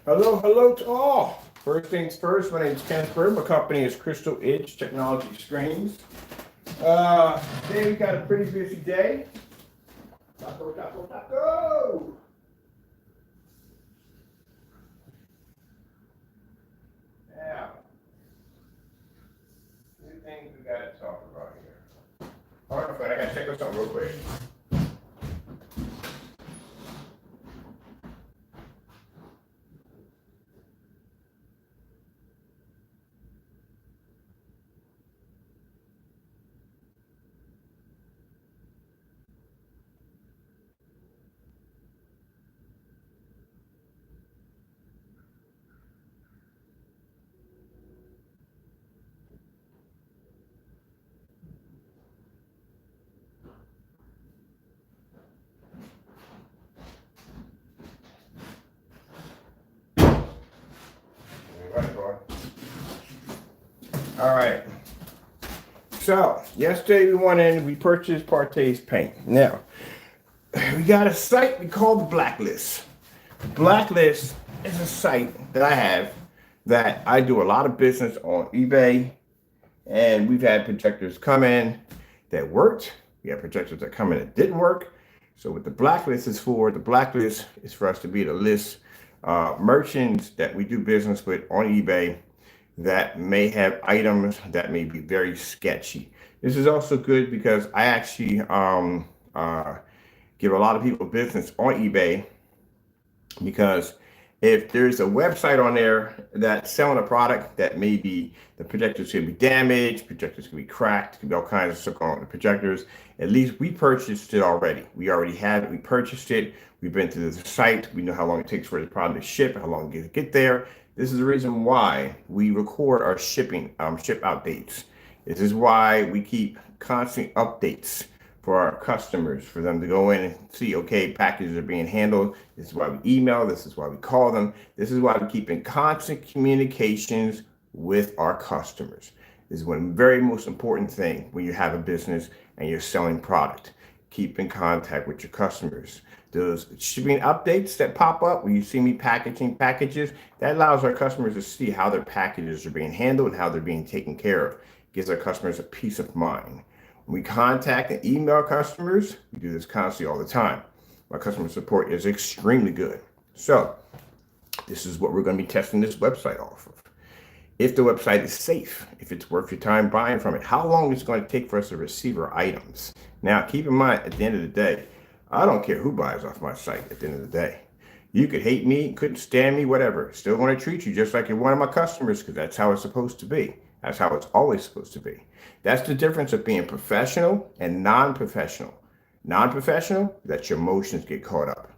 Hello to all. First things first, my name is Ken Bird. My company is Crystal Edge Technology Screens. Today we got a pretty busy day. Taco. Now, two things we got to talk about here. All right, friend, I got to check on something real quick. All right. So yesterday we went in, we purchased Partay's paint. Now we got a site we call the Blacklist. The Blacklist is a site that I have that I do a lot of business on eBay, and we've had projectors come in that worked. We had projectors that come in that didn't work. So what the Blacklist is for, the Blacklist is for us to be the list merchants that we do business with on eBay that may have items that may be very sketchy. This is also good because I actually give a lot of people business on eBay, because if there's a website on there that's selling a product that maybe the projectors could be damaged, projectors could be cracked, could be all kinds of stuff going on with the projectors, at least we purchased it already. We already have it. We purchased it. We've been to the site. We know how long it takes for the product to ship, how long it get there. This is the reason why we record our ship out dates. This is why we keep constant updates for our customers, for them to go in and see, okay, packages are being handled. This is why we email. This is why we call them. This is why we keep in constant communications with our customers. This is one very most important thing when you have a business and you're selling product. Keep in contact with your customers. Those shipping updates that pop up when you see me packaging packages, that allows our customers to see how their packages are being handled and how they're being taken care of. It gives our customers a peace of mind. When we contact and email customers, we do this constantly all the time. My customer support is extremely good. So this is what we're going to be testing this website off of. If the website is safe, if it's worth your time buying from it, how long it's going to take for us to receive our items. Now, keep in mind, at the end of the day, I don't care who buys off my site at the end of the day. You could hate me, couldn't stand me, whatever. Still want to treat you just like you're one of my customers, because that's how it's supposed to be. That's how it's always supposed to be. That's the difference of being professional and non-professional. Non-professional, that your emotions get caught up.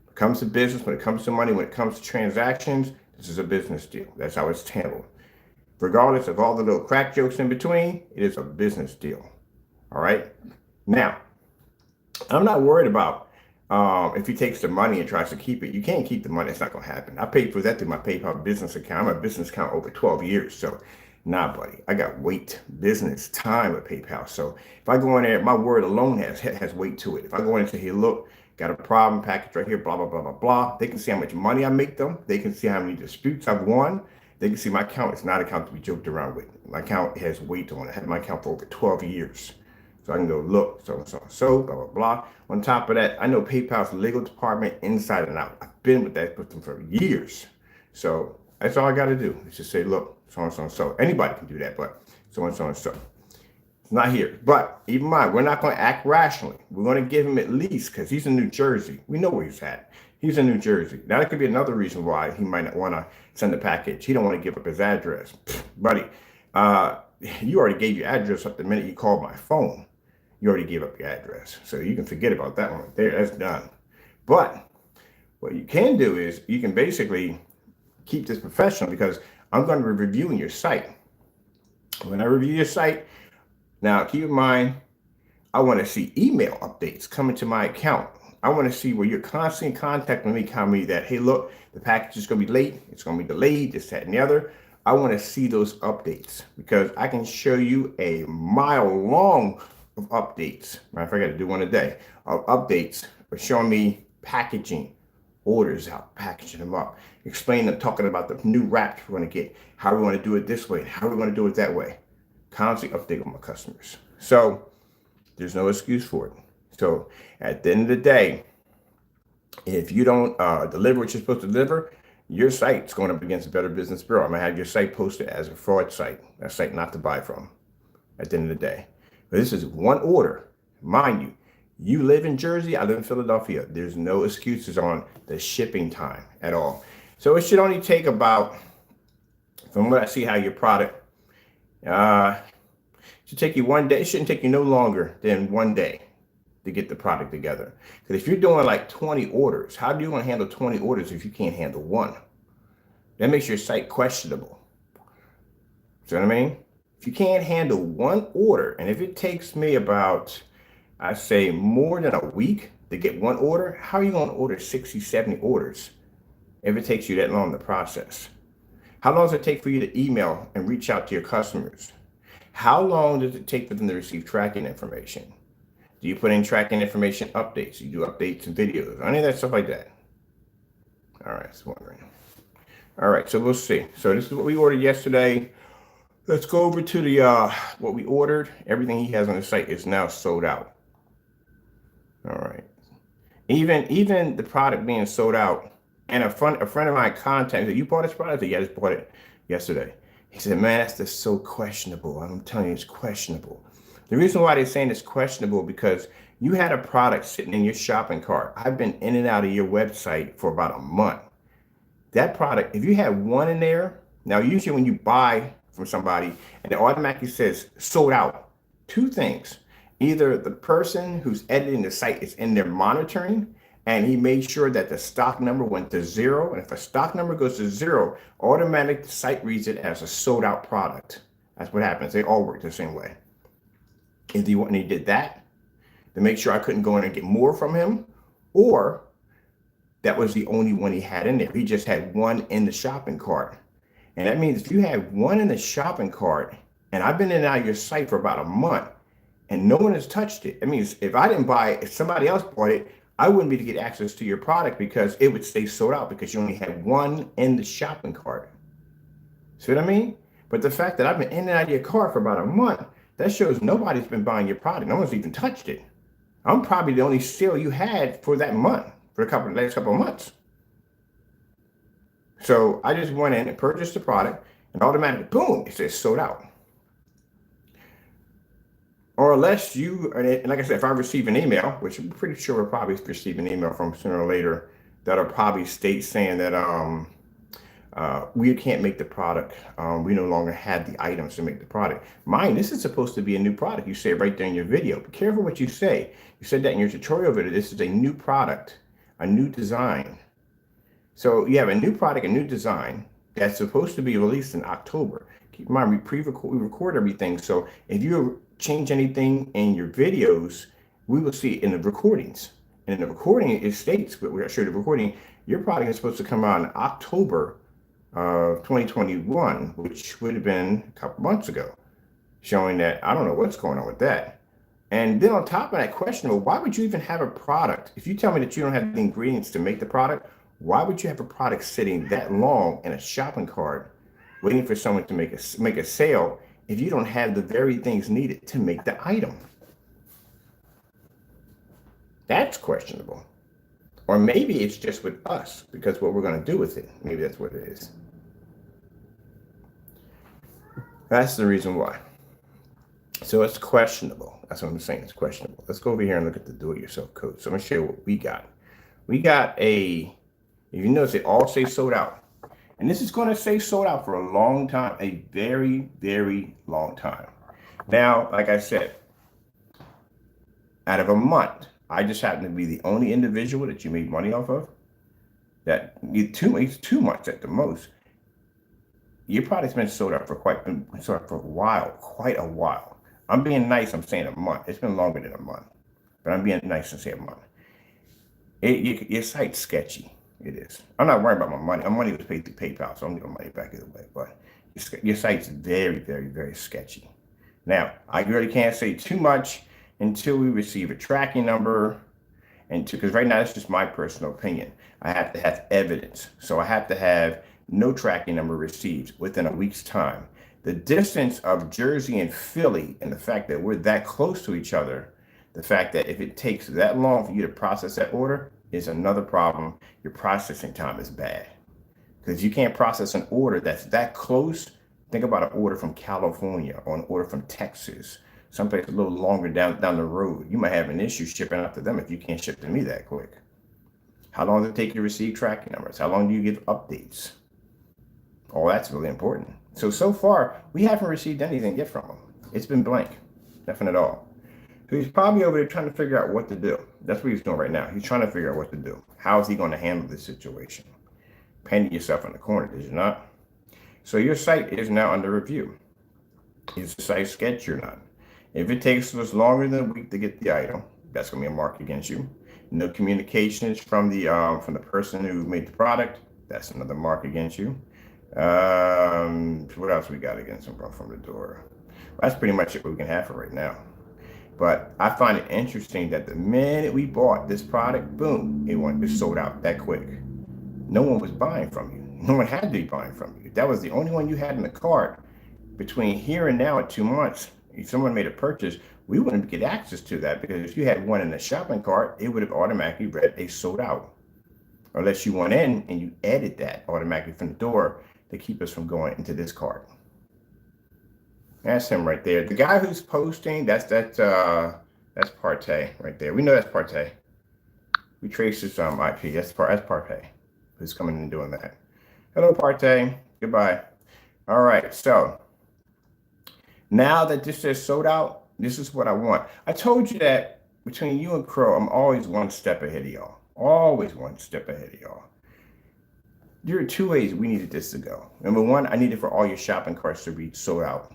When it comes to business, when it comes to money, when it comes to transactions, this is a business deal. That's how it's handled. Regardless of all the little crack jokes in between, it is a business deal. All right? Now, I'm not worried about if he takes the money and tries to keep it. You can't keep the money. It's not going to happen. I paid for that through my PayPal business account. I'm a business account over 12 years. So, nah, buddy. I got weight, business, time with PayPal. So, if I go in there, my word alone has weight to it. If I go in and say, hey, look, got a problem, package right here, blah, blah, blah, blah, blah. They can see how much money I make them. They can see how many disputes I've won. They can see my account is not an account to be joked around with. My account has weight on it. I had my account for over 12 years. So I can go look, so, blah, blah, blah. On top of that, I know PayPal's legal department inside and out. I've been with them for years. So that's all I got to do. Is just say, look, so. Anybody can do that, but so. It's not here. But even mind, we're not going to act rationally. We're going to give him at least, because he's in New Jersey. We know where he's at. He's in New Jersey. Now, that could be another reason why he might not want to send a package. He don't want to give up his address. Buddy, you already gave your address up the minute you called my phone. You already gave up your address. So you can forget about that one right there. That's done. But what you can do is you can basically keep this professional, because I'm going to be reviewing your site. When I review your site, now keep in mind, I want to see email updates coming to my account. I want to see where you're constantly contacting me, telling me that, hey, look, the package is going to be late. It's going to be delayed, this, that, and the other. I want to see those updates, because I can show you a mile long of updates. Matter of fact, I got to do one a day of updates for showing me packaging, orders out, packaging them up, explaining them, talking about the new wraps we're going to get, how we want to do it this way, how we want to do it that way. Constantly update with my customers. So there's no excuse for it. So at the end of the day, if you don't deliver what you're supposed to deliver, your site's going up against the Better Business Bureau. I'm going to have your site posted as a fraud site, a site not to buy from at the end of the day. But this is one order. Mind you, you live in Jersey, I live in Philadelphia. There's no excuses on the shipping time at all. So it should only take about, from what I see how your product, should take you one day. It shouldn't take you no longer than one day to get the product together. Because if you're doing like 20 orders, how do you want to handle 20 orders if you can't handle one? That makes your site questionable. See what I mean? If you can't handle one order, and if it takes me about, I say, more than a week to get one order, how are you going to order 60, 70 orders if it takes you that long to process? How long does it take for you to email and reach out to your customers? How long does it take for them to receive tracking information? Do you put in tracking information updates? You do updates and videos, any of that stuff like that? All right, just wondering. All right, so we'll see. So this is what we ordered yesterday. Let's go over to the what we ordered. Everything he has on the site is now sold out. All right. Even the product being sold out, and a friend of mine contacted, you bought this product? Yeah, I just bought it yesterday. He said, man, that's just so questionable. I'm telling you, it's questionable. The reason why they're saying it's questionable because you had a product sitting in your shopping cart. I've been in and out of your website for about a month. That product, if you had one in there, now usually when you buy from somebody and it automatically says sold out, two things. Either the person who's editing the site is in there monitoring and he made sure that the stock number went to 0. And if a stock number goes to 0, automatically the site reads it as a sold out product. That's what happens. They all work the same way. If he did that to make sure I couldn't go in and get more from him, or that was the only one he had in there. He just had one in the shopping cart. And that means if you had one in the shopping cart, and I've been in and out of your site for about a month, and no one has touched it. It means if I didn't buy it, if somebody else bought it, I wouldn't be able to get access to your product because it would stay sold out because you only had one in the shopping cart. See what I mean? But the fact that I've been in and out of your cart for about a month, that shows nobody's been buying your product. No one's even touched it. I'm probably the only sale you had for that month, for the last couple of months. So I just went in and purchased the product and automatically, boom, it says sold out. Or unless you, and like I said, if I receive an email, which I'm pretty sure we'll probably receive an email from sooner or later, that'll probably state saying that we can't make the product. We no longer have the items to make the product. Mind, this is supposed to be a new product. You say it right there in your video. Be careful what you say. You said that in your tutorial video. This is a new product, a new design. So you have a new product, a new design that's supposed to be released in October. Keep in mind, we record everything. So if you change anything in your videos, we will see it in the recordings. And in the recording, it states, but we'll show you the recording, your product is supposed to come out in October of 2021, which would have been a couple months ago, showing that I don't know what's going on with that. And then on top of that question, well, why would you even have a product? If you tell me that you don't have the ingredients to make the product, why would you have a product sitting that long in a shopping cart waiting for someone to make a sale if you don't have the very things needed to make the item? That's questionable. Or maybe it's just with us because what we're going to do with it. Maybe that's what it is. That's the reason why. So it's questionable. That's what I'm saying. It's questionable. Let's go over here and look at the do-it-yourself code. So I'm going to show you what we got. We got if you notice, they all say sold out. And this is going to stay sold out for a long time, a very, very long time. Now, like I said, out of a month, I just happen to be the only individual that you made money off of. That it's 2 months at the most. Your product's been sold out for quite a while. I'm being nice. I'm saying a month. It's been longer than a month, but I'm being nice and say a month. Your site's sketchy. It is. I'm not worried about my money. My money was paid through PayPal, so I'm getting my money back either way. But your site's very, very, very sketchy. Now, I really can't say too much until we receive a tracking number And because right now, it's just my personal opinion. I have to have evidence. So I have to have no tracking number received within a week's time. The distance of Jersey and Philly and the fact that we're that close to each other, the fact that if it takes that long for you to process that order is another problem. Your processing time is bad because you can't process an order that's that close. Think about an order from California or an order from Texas, someplace a little longer down the road. You might have an issue shipping out to them if you can't ship to me that quick. How long does it take you to receive tracking numbers? How long do you give updates? All that's really important. So far, we haven't received anything yet from him. It's been blank, nothing at all. So he's probably over there trying to figure out what to do. That's what he's doing right now. He's trying to figure out what to do. How is he going to handle this situation? Painted yourself in the corner, did you not? So your site is now under review. Is the site sketchy or not? If it takes us longer than a week to get the item, that's going to be a mark against you. No communications from the person who made the product, that's another mark against you. What else we got against him from the door? That's pretty much it we can have for right now. But I find it interesting that the minute we bought this product, boom, it sold out that quick. No one was buying from you. No one had to be buying from you. That was the only one you had in the cart. Between here and now at 2 months, if someone made a purchase, we wouldn't get access to that because if you had one in the shopping cart, it would have automatically read a sold out. Unless you went in and you added that automatically from the door to keep us from going into this cart. That's him right there. The guy who's posting, that's Partay right there. We know that's Partay. We trace his IP. That's Partay who's coming and doing that. Hello, Partay. Goodbye. All right. So now that this says sold out, this is what I want. I told you that between you and Crow, I'm always one step ahead of y'all. Always one step ahead of y'all. There are 2 ways we needed this to go. Number one, I needed for all your shopping carts to be sold out.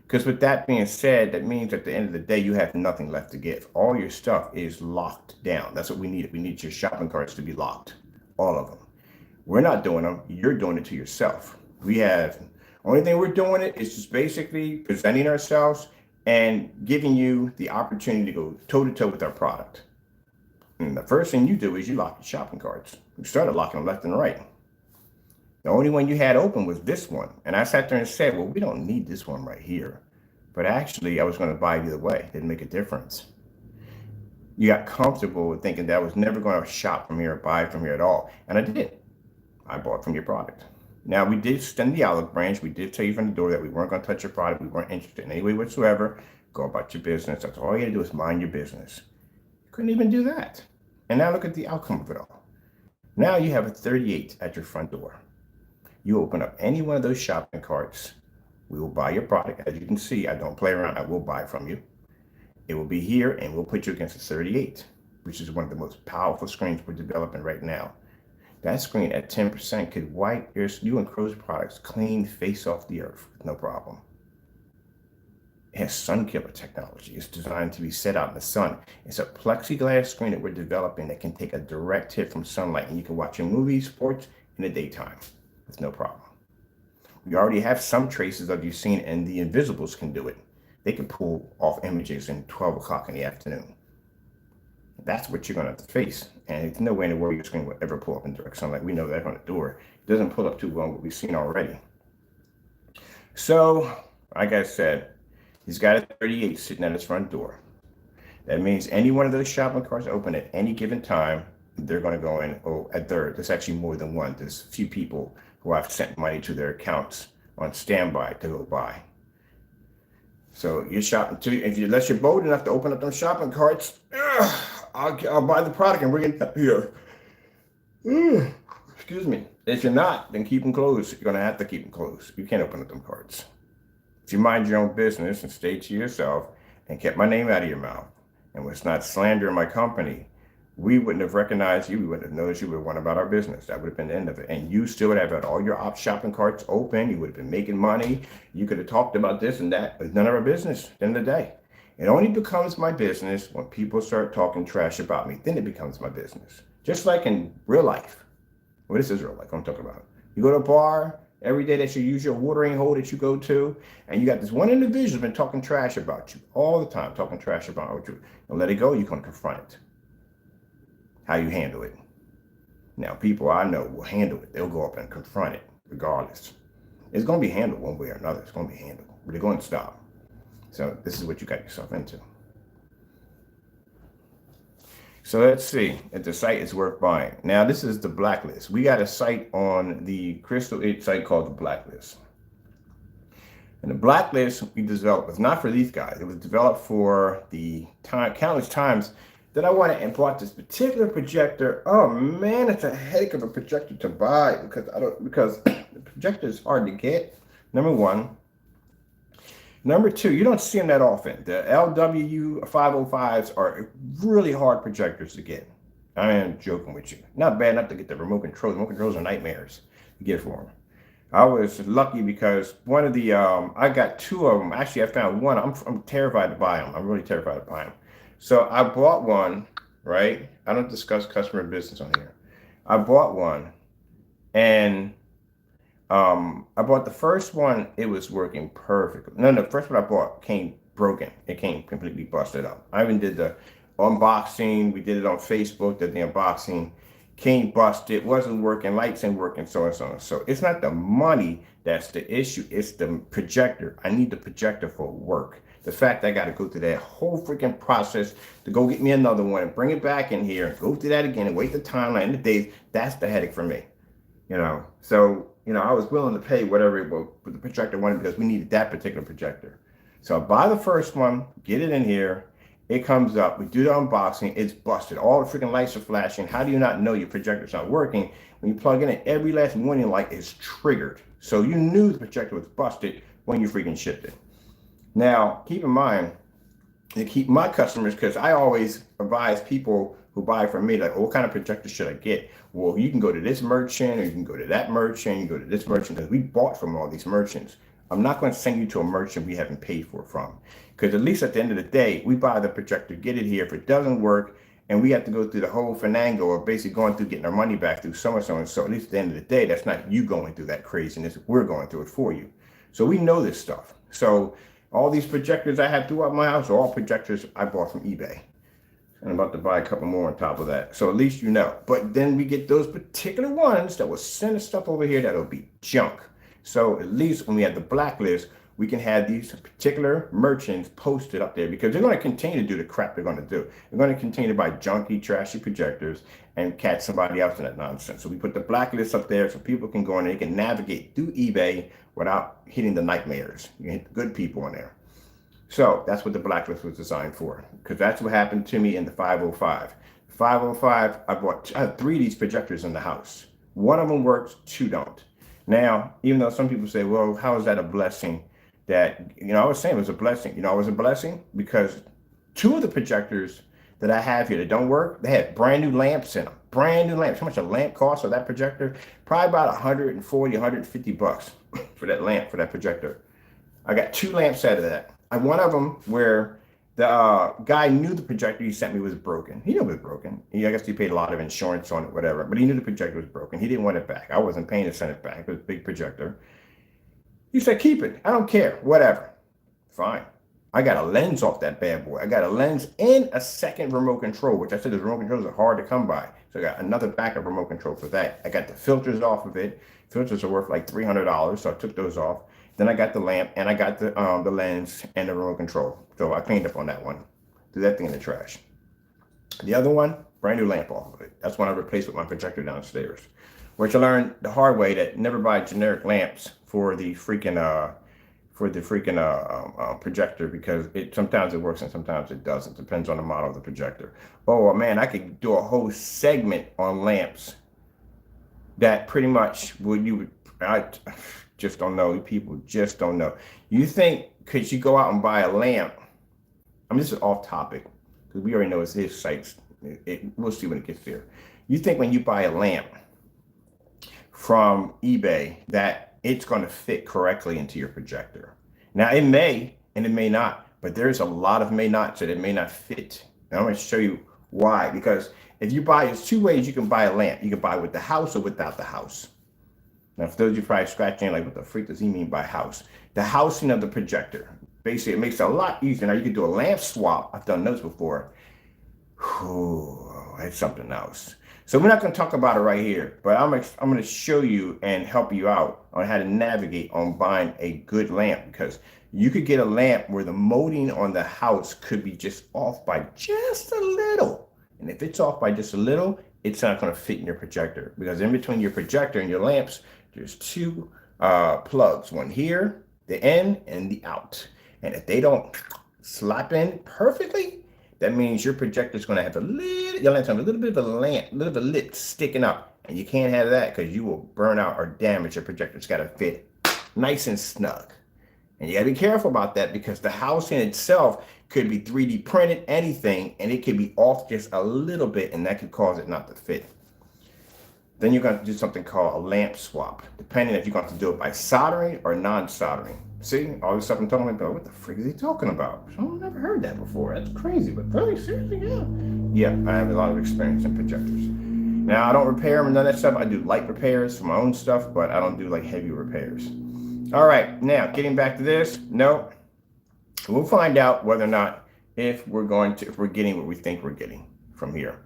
Because with that being said, that means at the end of the day, you have nothing left to give. All your stuff is locked down. That's what we need. We need your shopping carts to be locked. All of them. We're not doing them. You're doing it to yourself. Only thing we're doing it is just basically presenting ourselves and giving you the opportunity to go toe-to-toe with our product. And the first thing you do is you lock your shopping carts. We started locking them left and right. The only one you had open was this one. And I sat there and said, well, we don't need this one right here. But actually, I was going to buy it either way. It didn't make a difference. You got comfortable with thinking that I was never going to shop from here or buy from here at all. And I did. I bought from your product. Now, we did extend the olive branch. We did tell you from the door that we weren't going to touch your product. We weren't interested in any way whatsoever. Go about your business. That's all you had to do is mind your business. You couldn't even do that. And now look at the outcome of it all. Now you have a 38 at your front door. You open up any one of those shopping carts, we will buy your product. As you can see, I don't play around. I will buy from you. It will be here, and we'll put you against a 38, which is one of the most powerful screens we're developing right now. That screen at 10% could wipe you and Crow's products clean face off the earth with no problem. It has sun killer technology. It's designed to be set out in the sun. It's a plexiglass screen that we're developing that can take a direct hit from sunlight, and you can watch your movies, sports in the daytime. It's no problem. We already have some traces of you seen, and the Invisibles can do it. They can pull off images in 12 o'clock in the afternoon. That's what you're going to have to face. And it's no way in the world your screen will ever pull up in direct sunlight. We know that from the door. It doesn't pull up too well what we've seen already. So, like I said, he's got a 38 sitting at his front door. That means any one of those shopping carts open at any given time, they're going to go in. Oh, at third, there's actually more than one. There's a few people who I've sent money to their accounts on standby to go buy. So you're shopping too. Unless you're bold enough to open up them shopping carts, I'll buy the product and bring it here. Excuse me. If you're not, then keep them closed. You're going to have to keep them closed. You can't open up them carts. If you mind your own business and stay to yourself and kept my name out of your mouth and was not slandering my company, we wouldn't have recognized you. We wouldn't have noticed you would have won about our business. That would have been the end of it. And you still would have had all your shopping carts open. You would have been making money. You could have talked about this and that. It's none of our business at the end of the day. It only becomes my business when people start talking trash about me. Then it becomes my business. Just like in real life. Well, this is real life I'm talking about. You go to a bar every day that you use your watering hole that you go to, and you got this one individual who's been talking trash about you all the time, talking trash about you. Don't let it go. You're going to confront it. how you handle it. Now, people I know will handle it. They'll go up and confront it regardless. It's going to be handled one way or another. It's going to be handled, but they're going to stop. So this is what you got yourself into. So let's see if the site is worth buying. Now, this is the Blacklist. We got a site on the Crystal It site called the Blacklist. And the Blacklist we developed was not for these guys. It was developed for the countless times that I went and bought this particular projector. Oh man, it's a heck of a projector to buy because the projector is hard to get. Number one. Number two, you don't see them that often. The LW505s are really hard projectors to get. I am joking with you. Not bad enough to get the remote controls. Remote controls are nightmares to get for them. I was lucky because one of the, I got two of them. Actually, I found one. I'm terrified to buy them. I'm really terrified to buy them. So I bought one, right? I don't discuss customer business on here. I bought one and I bought the first one. It was working perfectly. No, the first one I bought came broken. It came completely busted up. I even did the unboxing. We did it on Facebook, did the unboxing. Came busted, wasn't working, lights ain't working, so and so and so. It's not the money that's the issue. It's the projector. I need the projector for work. The fact I got to go through that whole freaking process to go get me another one and bring it back in here and go through that again and wait the timeline and the days, that's the headache for me. So I was willing to pay whatever it was with the projector wanted because we needed that particular projector. So I buy the first one, get it in here. It comes up, we do the unboxing, it's busted. All the freaking lights are flashing. How do you not know your projector's not working? When you plug in it, every last warning light is triggered. So you knew the projector was busted when you freaking shipped it. Now, keep in mind, to keep my customers, because I always advise people who buy from me, like, what kind of projector should I get? Well, you can go to this merchant, or you can go to that merchant, you can go to this merchant, because we bought from all these merchants. I'm not going to send you to a merchant we haven't paid for from. Because at least at the end of the day, we buy the projector, get it here. If it doesn't work, and we have to go through the whole finagle of basically going through getting our money back through so and so and so, at least at the end of the day, that's not you going through that craziness. We're going through it for you. So we know this stuff. So all these projectors I have throughout my house are all projectors I bought from eBay. And I'm about to buy a couple more on top of that. So at least you know. But then we get those particular ones that will send us stuff over here that'll be junk. So at least when we have the Blacklist, we can have these particular merchants posted up there because they're going to continue to do the crap they're going to do. They're going to continue to buy junky, trashy projectors and catch somebody else in that nonsense. So we put the Blacklist up there so people can go in there, they can navigate through eBay without hitting the nightmares. You can hit the good people in there. So that's what the Blacklist was designed for, because that's what happened to me in the 505. The 505, I have 3 of these projectors in the house. One of them works, 2 don't. Now, even though some people say, well, how is that a blessing? That, I was saying it was a blessing. It was a blessing because 2 of the projectors that I have here that don't work, they had brand new lamps in them. Brand new lamps. How much a lamp costs for that projector? Probably about 140, 150 bucks for that lamp, for that projector. I got 2 lamps out of that. One of them where the guy knew the projector he sent me was broken. He knew it was broken. I guess he paid a lot of insurance on it, whatever. But he knew the projector was broken. He didn't want it back. I wasn't paying to send it back. It was a big projector. He said, keep it. I don't care. Whatever. Fine. I got a lens off that bad boy. I got a lens and a second remote control, which I said the remote controls are hard to come by. So I got another backup remote control for that. I got the filters off of it. Filters are worth like $300, so I took those off. Then I got the lamp and I got the lens and the remote control. So I cleaned up on that one. Threw that thing in the trash. The other one, brand new lamp off of it. That's one I replaced with my projector downstairs. Which I learned the hard way that never buy generic lamps for the freaking projector, because sometimes it works and sometimes it doesn't. Depends on the model of the projector. Oh man, I could do a whole segment on lamps that pretty much I just don't know. People just don't know. You think, could you go out and buy a lamp? This is off topic because we already know it's his sites. We'll see when it gets there. You think when you buy a lamp from eBay that it's going to fit correctly into your projector? Now it may and it may not, but there's a lot of may not, so that it may not fit. And I'm going to show you why. Because if you buy, there's 2 ways you can buy a lamp. You can buy with the house or without the house. Now, for those of you probably scratching like, what the freak does he mean by house? The housing of the projector. Basically, it makes it a lot easier. Now, you can do a lamp swap. I've done those before. it's something else. So we're not going to talk about it right here, but I'm going to show you and help you out on how to navigate on buying a good lamp, because you could get a lamp where the molding on the house could be just off by just a little. And if it's off by just a little, it's not going to fit in your projector, because in between your projector and your lamps, there's two plugs, one here, the in and the out. And if they don't slap in perfectly, that means your projector is going to have your lamp's have a little bit of a lip sticking up, and you can't have that because you will burn out or damage your projector. It's got to fit nice and snug. And you got to be careful about that, because the housing itself could be 3D printed, anything, and it could be off just a little bit, and that could cause it not to fit. Then you're going to do something called a lamp swap, depending if you're going to do it by soldering or non-soldering. See, all this stuff I'm talking about, what the freak is he talking about? I've never heard that before. That's crazy, but very seriously, yeah. Yeah, I have a lot of experience in projectors. Now, I don't repair them and none of that stuff. I do light repairs for my own stuff, but I don't do like heavy repairs. All right, now getting back to this, no, we'll find out whether or not if we're getting what we think we're getting from here.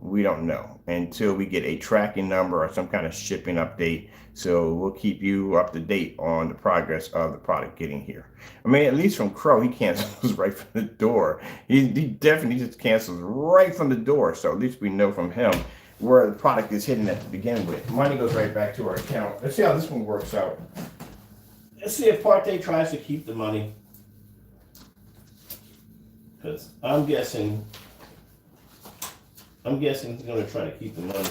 We don't know until we get a tracking number or some kind of shipping update. So we'll keep you up to date on the progress of the product getting here. I mean, at least from Crow, he cancels right from the door. He definitely just cancels right from the door. So at least we know from him where the product is hitting at to begin with. Money goes right back to our account. Let's see how this one works out. Let's see if Partay tries to keep the money. Because I'm guessing he's going to try to keep the money.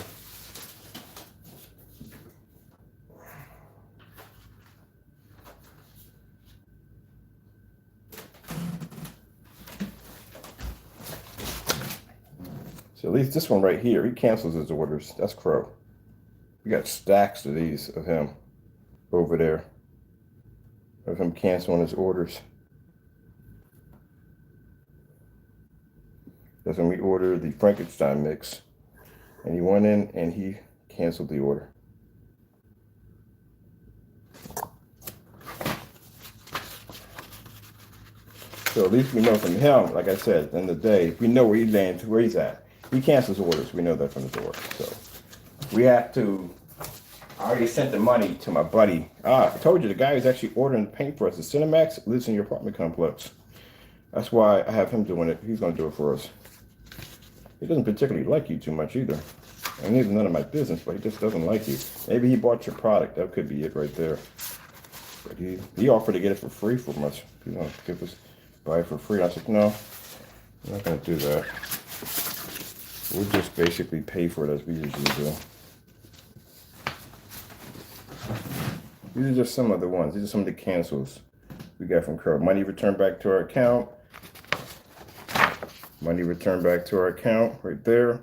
So at least this one right here, he cancels his orders. That's Crow. We got stacks of these of him over there, of him canceling his orders. That's when we ordered the Frankenstein mix, and he went in and he canceled the order. So at least we know from him, like I said, at the end of the day, we know where he lands, where he's at. He cancels orders. We know that from the door. So we have to. I already sent the money to my buddy. I told you the guy who's actually ordering the paint for us, the Cinemax, lives in your apartment complex. That's why I have him doing it. He's going to do it for us. He doesn't particularly like you too much either. And he's none of my business, but he just doesn't like you. Maybe he bought your product. That could be it right there. But he offered to get it for free from us. He's going to give us, buy it for free. I said, no, I'm not going to do that. We'll just basically pay for it as we usually do. These are just some of the ones. These are some of the cancels we got from Crow. Money returned back to our account. Money returned back to our account right there.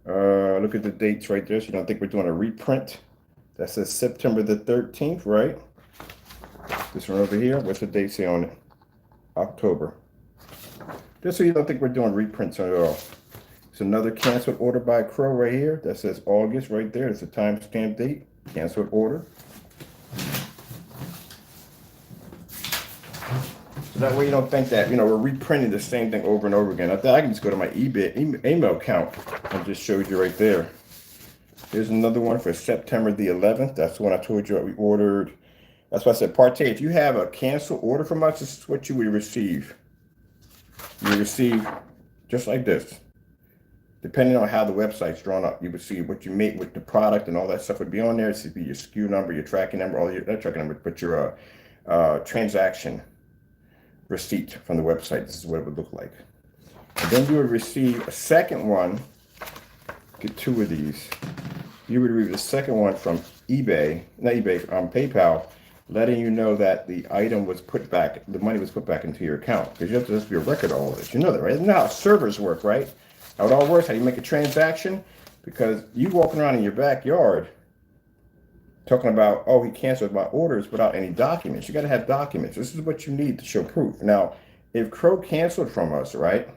Look at the dates right there. So you don't think we're doing a reprint. That says September the 13th, right? This one over here. What's the date say on it? October. Just so you don't think we're doing reprints at all. It's another canceled order by Crow right here. That says August right there. It's a timestamp date. Canceled order. So that way you don't think that, we're reprinting the same thing over and over again. I can just go to my email account and just show you right there. Here's another one for September the 11th. That's the one I told you what we ordered. That's why I said, Partay, if you have a canceled order from us, this is what you would receive. You receive just like this. Depending on how the website's drawn up, you would see what you make with the product and all that stuff would be on there. It would be your SKU number, your tracking number, all your, not tracking number, but your transaction receipt from the website. This is what it would look like. And then you would receive a second one. Get two of these. You would receive the second one from PayPal, letting you know that the item was put back, the money was put back into your account. Because you have to just be a record of all of this. You know that, right? Isn't that how servers work, right? How it all works, how you make a transaction. Because you walking around in your backyard talking about, oh, he canceled my orders without any documents. You got to have documents. This is what you need to show proof. Now, if Crow canceled from us, right?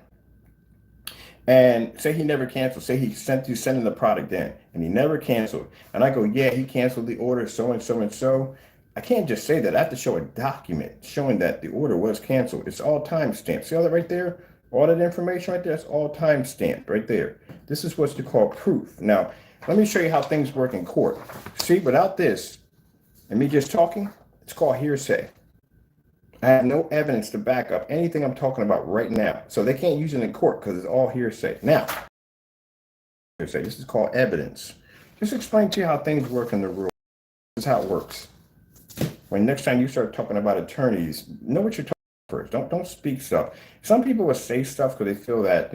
And say he never canceled. Say he sending the product in and he never canceled. And I go, yeah, he canceled the order so and so and so. I can't just say that. I have to show a document showing that the order was canceled. It's all timestamped. See all that right there? All that information right there, that's all time stamped right there. This is what's called proof. Now, let me show you how things work in court. See, without this, and me just talking, it's called hearsay. I have no evidence to back up anything I'm talking about right now. So they can't use it in court because it's all hearsay. Now, hearsay, this is called evidence. Just explain to you how things work in the rule. This is how it works. When next time you start talking about attorneys, know what you're talking about first. Don't speak stuff. Some people will say stuff because they feel that,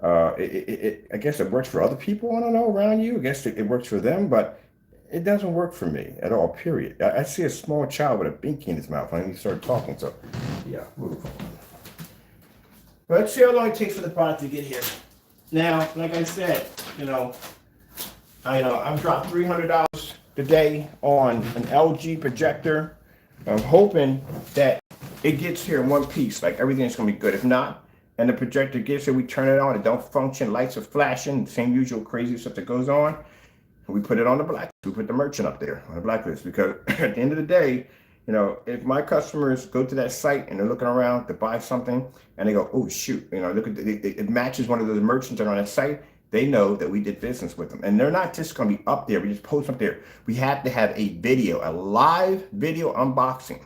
I guess it works for other people, I don't know, around you. I guess it works for them, but it doesn't work for me at all, period. I see a small child with a binky in his mouth when he started talking, so yeah, move on. Let's see how long it takes for the product to get here. Now, like I said, I've dropped $300 today on an LG projector. I'm hoping that it gets here in one piece, like everything's gonna be good. If not, and the projector gets here, we turn it on, it don't function, lights are flashing, the same usual crazy stuff that goes on. We put it on the blacklist. We put the merchant up there on the blacklist because at the end of the day, if my customers go to that site and they're looking around to buy something and they go, oh shoot, look at it matches one of those merchants that are on that site, they know that we did business with them. And they're not just going to be up there. We just post up there. We have to have a video, a live video unboxing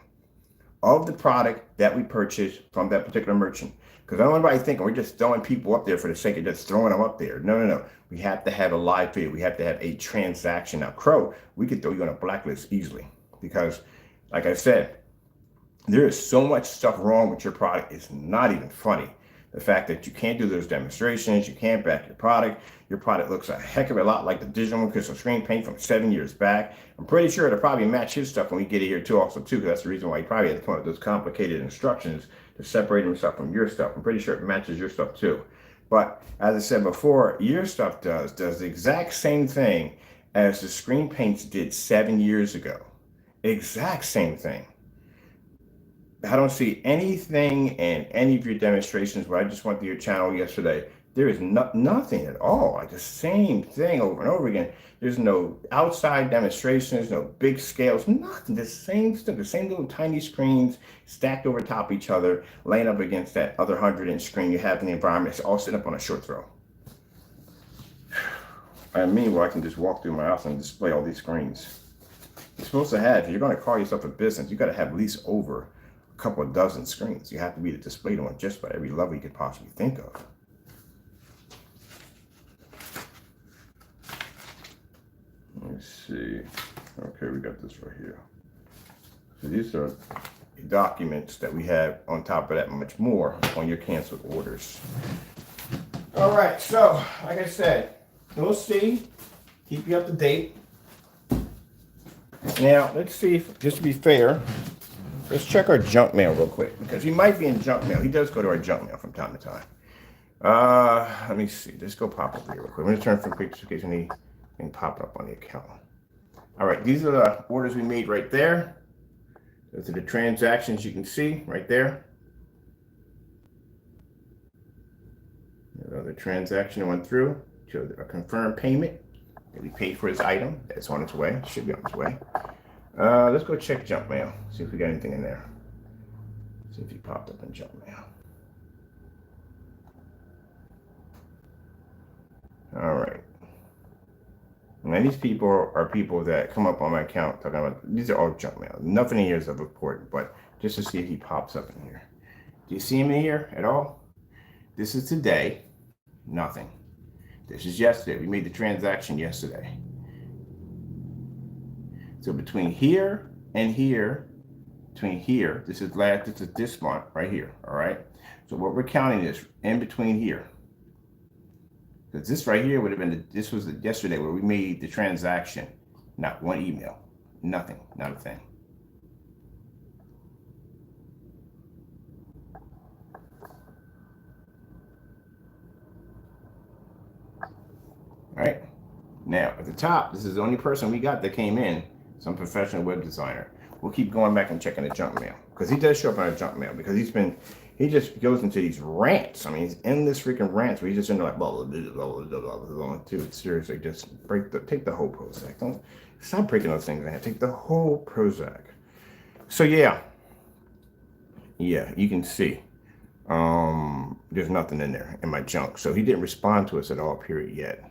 of the product that we purchased from that particular merchant. Because I don't want anybody thinking we're just throwing people up there for the sake of just throwing them up there. No. We have to have a live video. We have to have a transaction. Now, Crow, we could throw you on a blacklist easily because, like I said, there is so much stuff wrong with your product. It's not even funny. The fact that you can't do those demonstrations, you can't back your product looks a heck of a lot like the digital crystal screen paint from 7 years back. I'm pretty sure it'll probably match his stuff when we get it here too, also too, because that's the reason why he probably had to come up with those complicated instructions to separate himself from your stuff. I'm pretty sure it matches your stuff too. But as I said before, your stuff does the exact same thing as the screen paints did 7 years ago. Exact same thing. I don't see anything in any of your demonstrations where I just went to your channel yesterday. There is nothing at all, like the same thing over and over again. There's no outside demonstrations, no big scales, nothing. The same stuff, the same little tiny screens stacked over top each other, laying up against that other 100-inch screen you have in the environment. It's all sitting up on a short throw. And meanwhile, I can just walk through my house and display all these screens. You're supposed to have, if you're going to call yourself a business, you got to have at least over a couple of dozen screens. You have to be able to display them on just about every level you could possibly think of. Let's see. Okay, we got this right here. So these are documents that we have on top of that, much more on your canceled orders. All right, so like I said, we'll see. Keep you up to date. Now, let's see, just to be fair, let's check our junk mail real quick because he might be in junk mail. He does go to our junk mail from time to time. Let me see. Let's go pop up here real quick. I'm going to turn from quick in case anything popped up on the account. All right, these are the orders we made right there. Those are the transactions you can see right there. The transaction that went through, showed a confirmed payment. We paid for his item. That's on its way. It should be on its way. Let's go check junk mail. See if we got anything in there. See if he popped up in junk mail. All right. Now these people are people that come up on my account talking about, these are all junk mail. Nothing in here is of importance, but just to see if he pops up in here. Do you see him in here at all? This is today. Nothing. This is yesterday. We made the transaction yesterday. So between here and here, this is this month right here, all right? So what we're counting is in between here. Because this right here would have been, this was yesterday where we made the transaction. Not one email, nothing, not a thing. All right, now at the top, this is the only person we got that came in, some professional web designer. We'll keep going back and checking the junk mail because he does show up on our junk mail because he just goes into these rants. I mean, he's endless freaking rants where he's just into like blah blah blah blah blah blah blah. Dude, seriously, just take the whole Prozac. Don't stop breaking those things down. Take the whole Prozac. So yeah, you can see There's nothing in there in my junk. So he didn't respond to us at all, period, yet.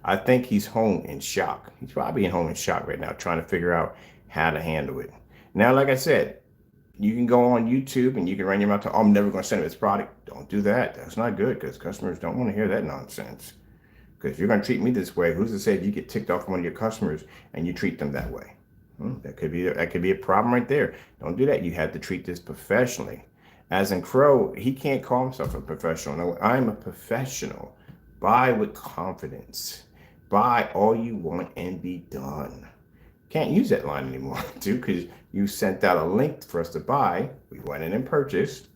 I think he's home in shock. He's probably in home in shock right now, trying to figure out how to handle it. Now, like I said, you can go on YouTube and you can run your mouth to, oh, I'm never going to send him this product. Don't do that. That's not good, because customers don't want to hear that nonsense. Because if you're going to treat me this way, who's to say if you get ticked off from one of your customers and you treat them that way? That could be a problem right there. Don't do that. You have to treat this professionally. As in Crow, he can't call himself a professional. No, I'm a professional. Buy with confidence. Buy all you want and be done. Can't use that line anymore, too, because you sent out a link for us to buy. We went in and purchased,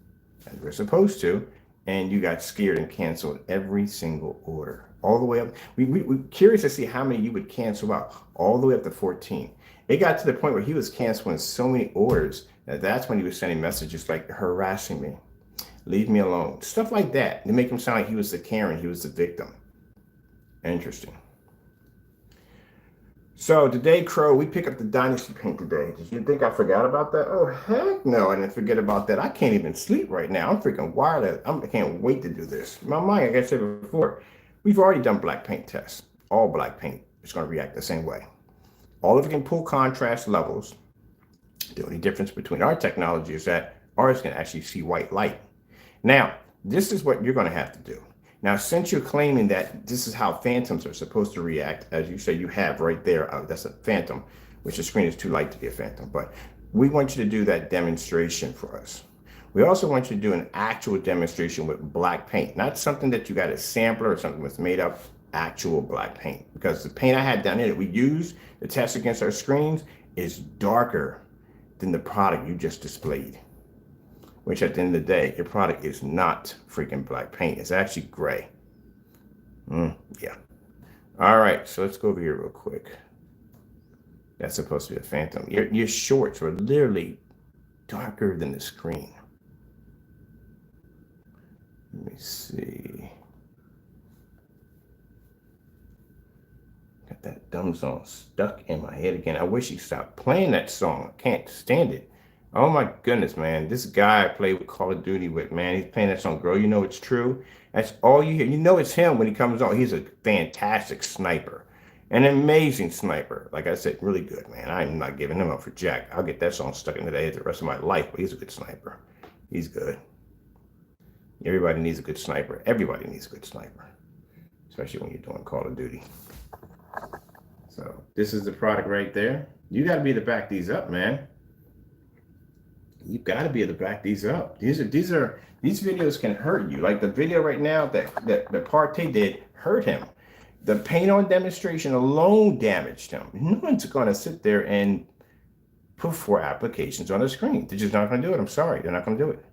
as we're supposed to, and you got scared and canceled every single order. All the way up. We're curious to see how many you would cancel out, all the way up to 14. It got to the point where he was canceling so many orders that's when he was sending messages like harassing me, leave me alone, stuff like that, to make him sound like he was the Karen, he was the victim. Interesting. So today, Crow, we pick up the Dynasty paint today. Did you think I forgot about that? Oh, heck no, I didn't forget about that. I can't even sleep right now. I'm freaking wired. I can't wait to do this. My mind, like I said before, we've already done black paint tests. All black paint is going to react the same way. All of it can pull contrast levels. The only difference between our technology is that ours can actually see white light. Now, this is what you're going to have to do. Now, since you're claiming that this is how phantoms are supposed to react, as you say you have right there, that's a phantom, which the screen is too light to be a phantom, but we want you to do that demonstration for us. We also want you to do an actual demonstration with black paint, not something that you got a sampler or something that's made up, actual black paint, because the paint I had down here that we use to test against our screens is darker than the product you just displayed, which at the end of the day, your product is not freaking black paint. It's actually gray. Yeah. All right, so let's go over here real quick. That's supposed to be a phantom. Your shorts are literally darker than the screen. Let me see. Got that dumb song stuck in my head again. I wish he stopped playing that song. I can't stand it. Oh my goodness, man. This guy I played with Call of Duty with, man, he's playing that song, Girl, You Know It's True. That's all you hear. You know it's him when he comes on. He's a fantastic sniper. An amazing sniper. Like I said, really good, man. I'm not giving him up for jack. I'll get that song stuck in the head the rest of my life, but he's a good sniper. He's good. Everybody needs a good sniper. Everybody needs a good sniper, especially when you're doing Call of Duty. So this is the product right there. You got to be able to back these up, man. You got to be able to back these up. These videos can hurt you. Like the video right now that PARTAY did hurt him. The paint on demonstration alone damaged him. No one's going to sit there and put 4 applications on the screen. They're just not going to do it. I'm sorry. They're not going to do it.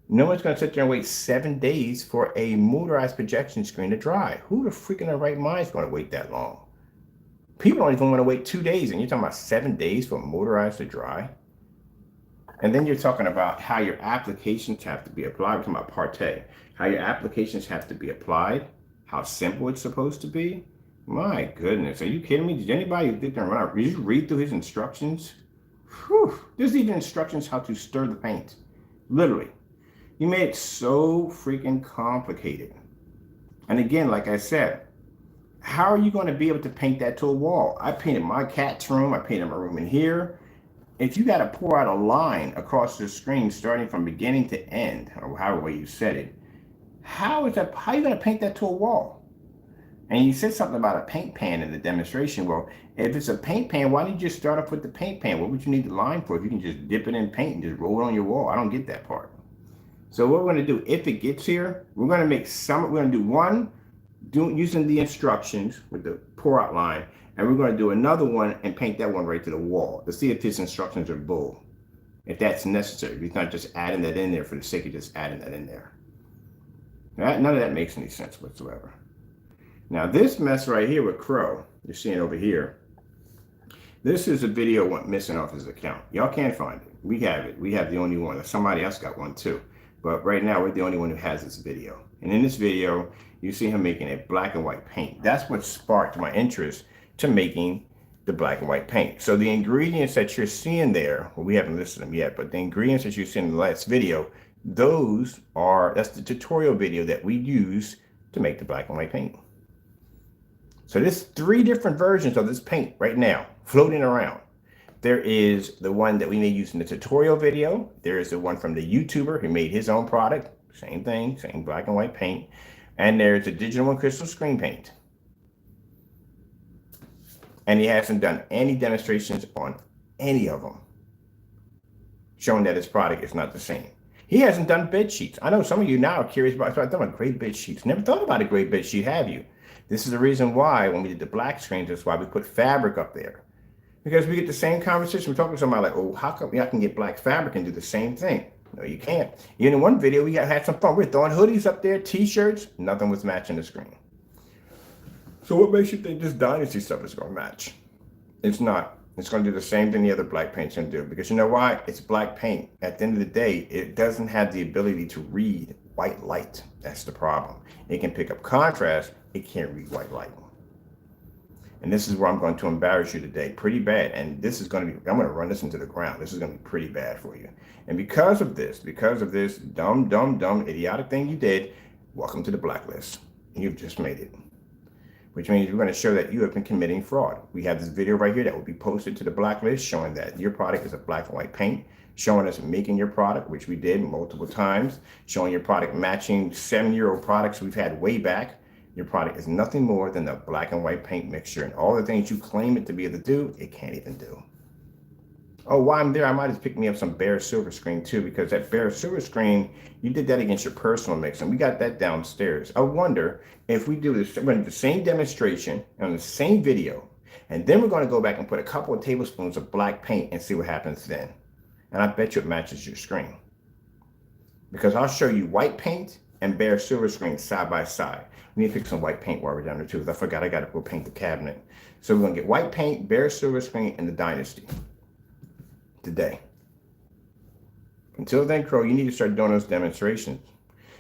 No one's going to sit there and wait 7 days for a motorized projection screen to dry. Who the freaking the right mind is going to wait that long? People don't even want to wait 2 days, and you're talking about 7 days for motorized to dry? And then you're talking about how your applications have to be applied. We're talking about PARTAY. How your applications have to be applied. How simple it's supposed to be. My goodness, are you kidding me? Did anybody think they're running? Did you read through his instructions? Whew. There's even instructions how to stir the paint. Literally. He made it so freaking complicated. And again, like I said, how are you going to be able to paint that to a wall? I painted my cat's room. I painted my room in here. If you got to pour out a line across the screen starting from beginning to end, or however way you said it, how are you going to paint that to a wall? And you said something about a paint pan in the demonstration. Well, if it's a paint pan, why didn't you just start off with the paint pan? What would you need the line for if you can just dip it in paint and just roll it on your wall? I don't get that part. So what we're going to do, if it gets here, we're going to make some, we're going to do one using the instructions with the pour out line, and we're going to do another one and paint that one right to the wall to see if his instructions are bull, if that's necessary. He's not just adding that in there for the sake of just adding that in there. None of that makes any sense whatsoever. Now this mess right here with Crow, you're seeing over here, this is a video went missing off his account. Y'all can't find it. We have it. We have the only one. Somebody else got one too. But right now, we're the only one who has this video. And in this video, you see him making a black and white paint. That's what sparked my interest to making the black and white paint. So the ingredients that you're seeing there, well, we haven't listed them yet, but the ingredients that you see in the last video That's the tutorial video that we use to make the black and white paint. So there's 3 different versions of this paint right now floating around. There is the one that we made using the tutorial video. There is the one from the YouTuber who made his own product. Same thing, same black and white paint. And there's the digital and crystal screen paint. And he hasn't done any demonstrations on any of them, showing that his product is not the same. He hasn't done bed sheets. I know some of you now are curious about, so I thought about great bed sheets. Never thought about a great bed sheet, have you? This is the reason why when we did the black screens, that's why we put fabric up there. Because we get the same conversation. We're talking to somebody like, oh, how come I can get black fabric and do the same thing? No, you can't. In one video, we had some fun. We're throwing hoodies up there, t-shirts, nothing was matching the screen. So what makes you think this Dynasty stuff is going to match? It's not. It's going to do the same thing the other black paint's going to do. Because you know why? It's black paint. At the end of the day, it doesn't have the ability to read white light. That's the problem. It can pick up contrast. It can't read white light. And this is where I'm going to embarrass you today pretty bad. And this is going to be, I'm going to run this into the ground. This is going to be pretty bad for you. And because of this dumb, idiotic thing you did, welcome to the blacklist. You've just made it. Which means we're going to show that you have been committing fraud. We have this video right here that will be posted to the blacklist showing that your product is a black and white paint, showing us making your product, which we did multiple times, showing your product matching 7-year-old products we've had way back. Your product is nothing more than a black and white paint mixture, and all the things you claim it to be able to do, it can't even do. Oh, while I'm there, I might just pick me up some bare silver screen too, because that bare silver screen, you did that against your personal mix, and we got that downstairs. I wonder if we do this, we're going to do the same demonstration on the same video, and then we're going to go back and put a couple of tablespoons of black paint and see what happens then. And I bet you it matches your screen. Because I'll show you white paint and bare silver screen side by side. We need to pick some white paint while we're down there too, because I forgot I got to go paint the cabinet. So we're going to get white paint, bare silver screen, and the Dynasty today. Until then, Crow, you need to start doing those demonstrations.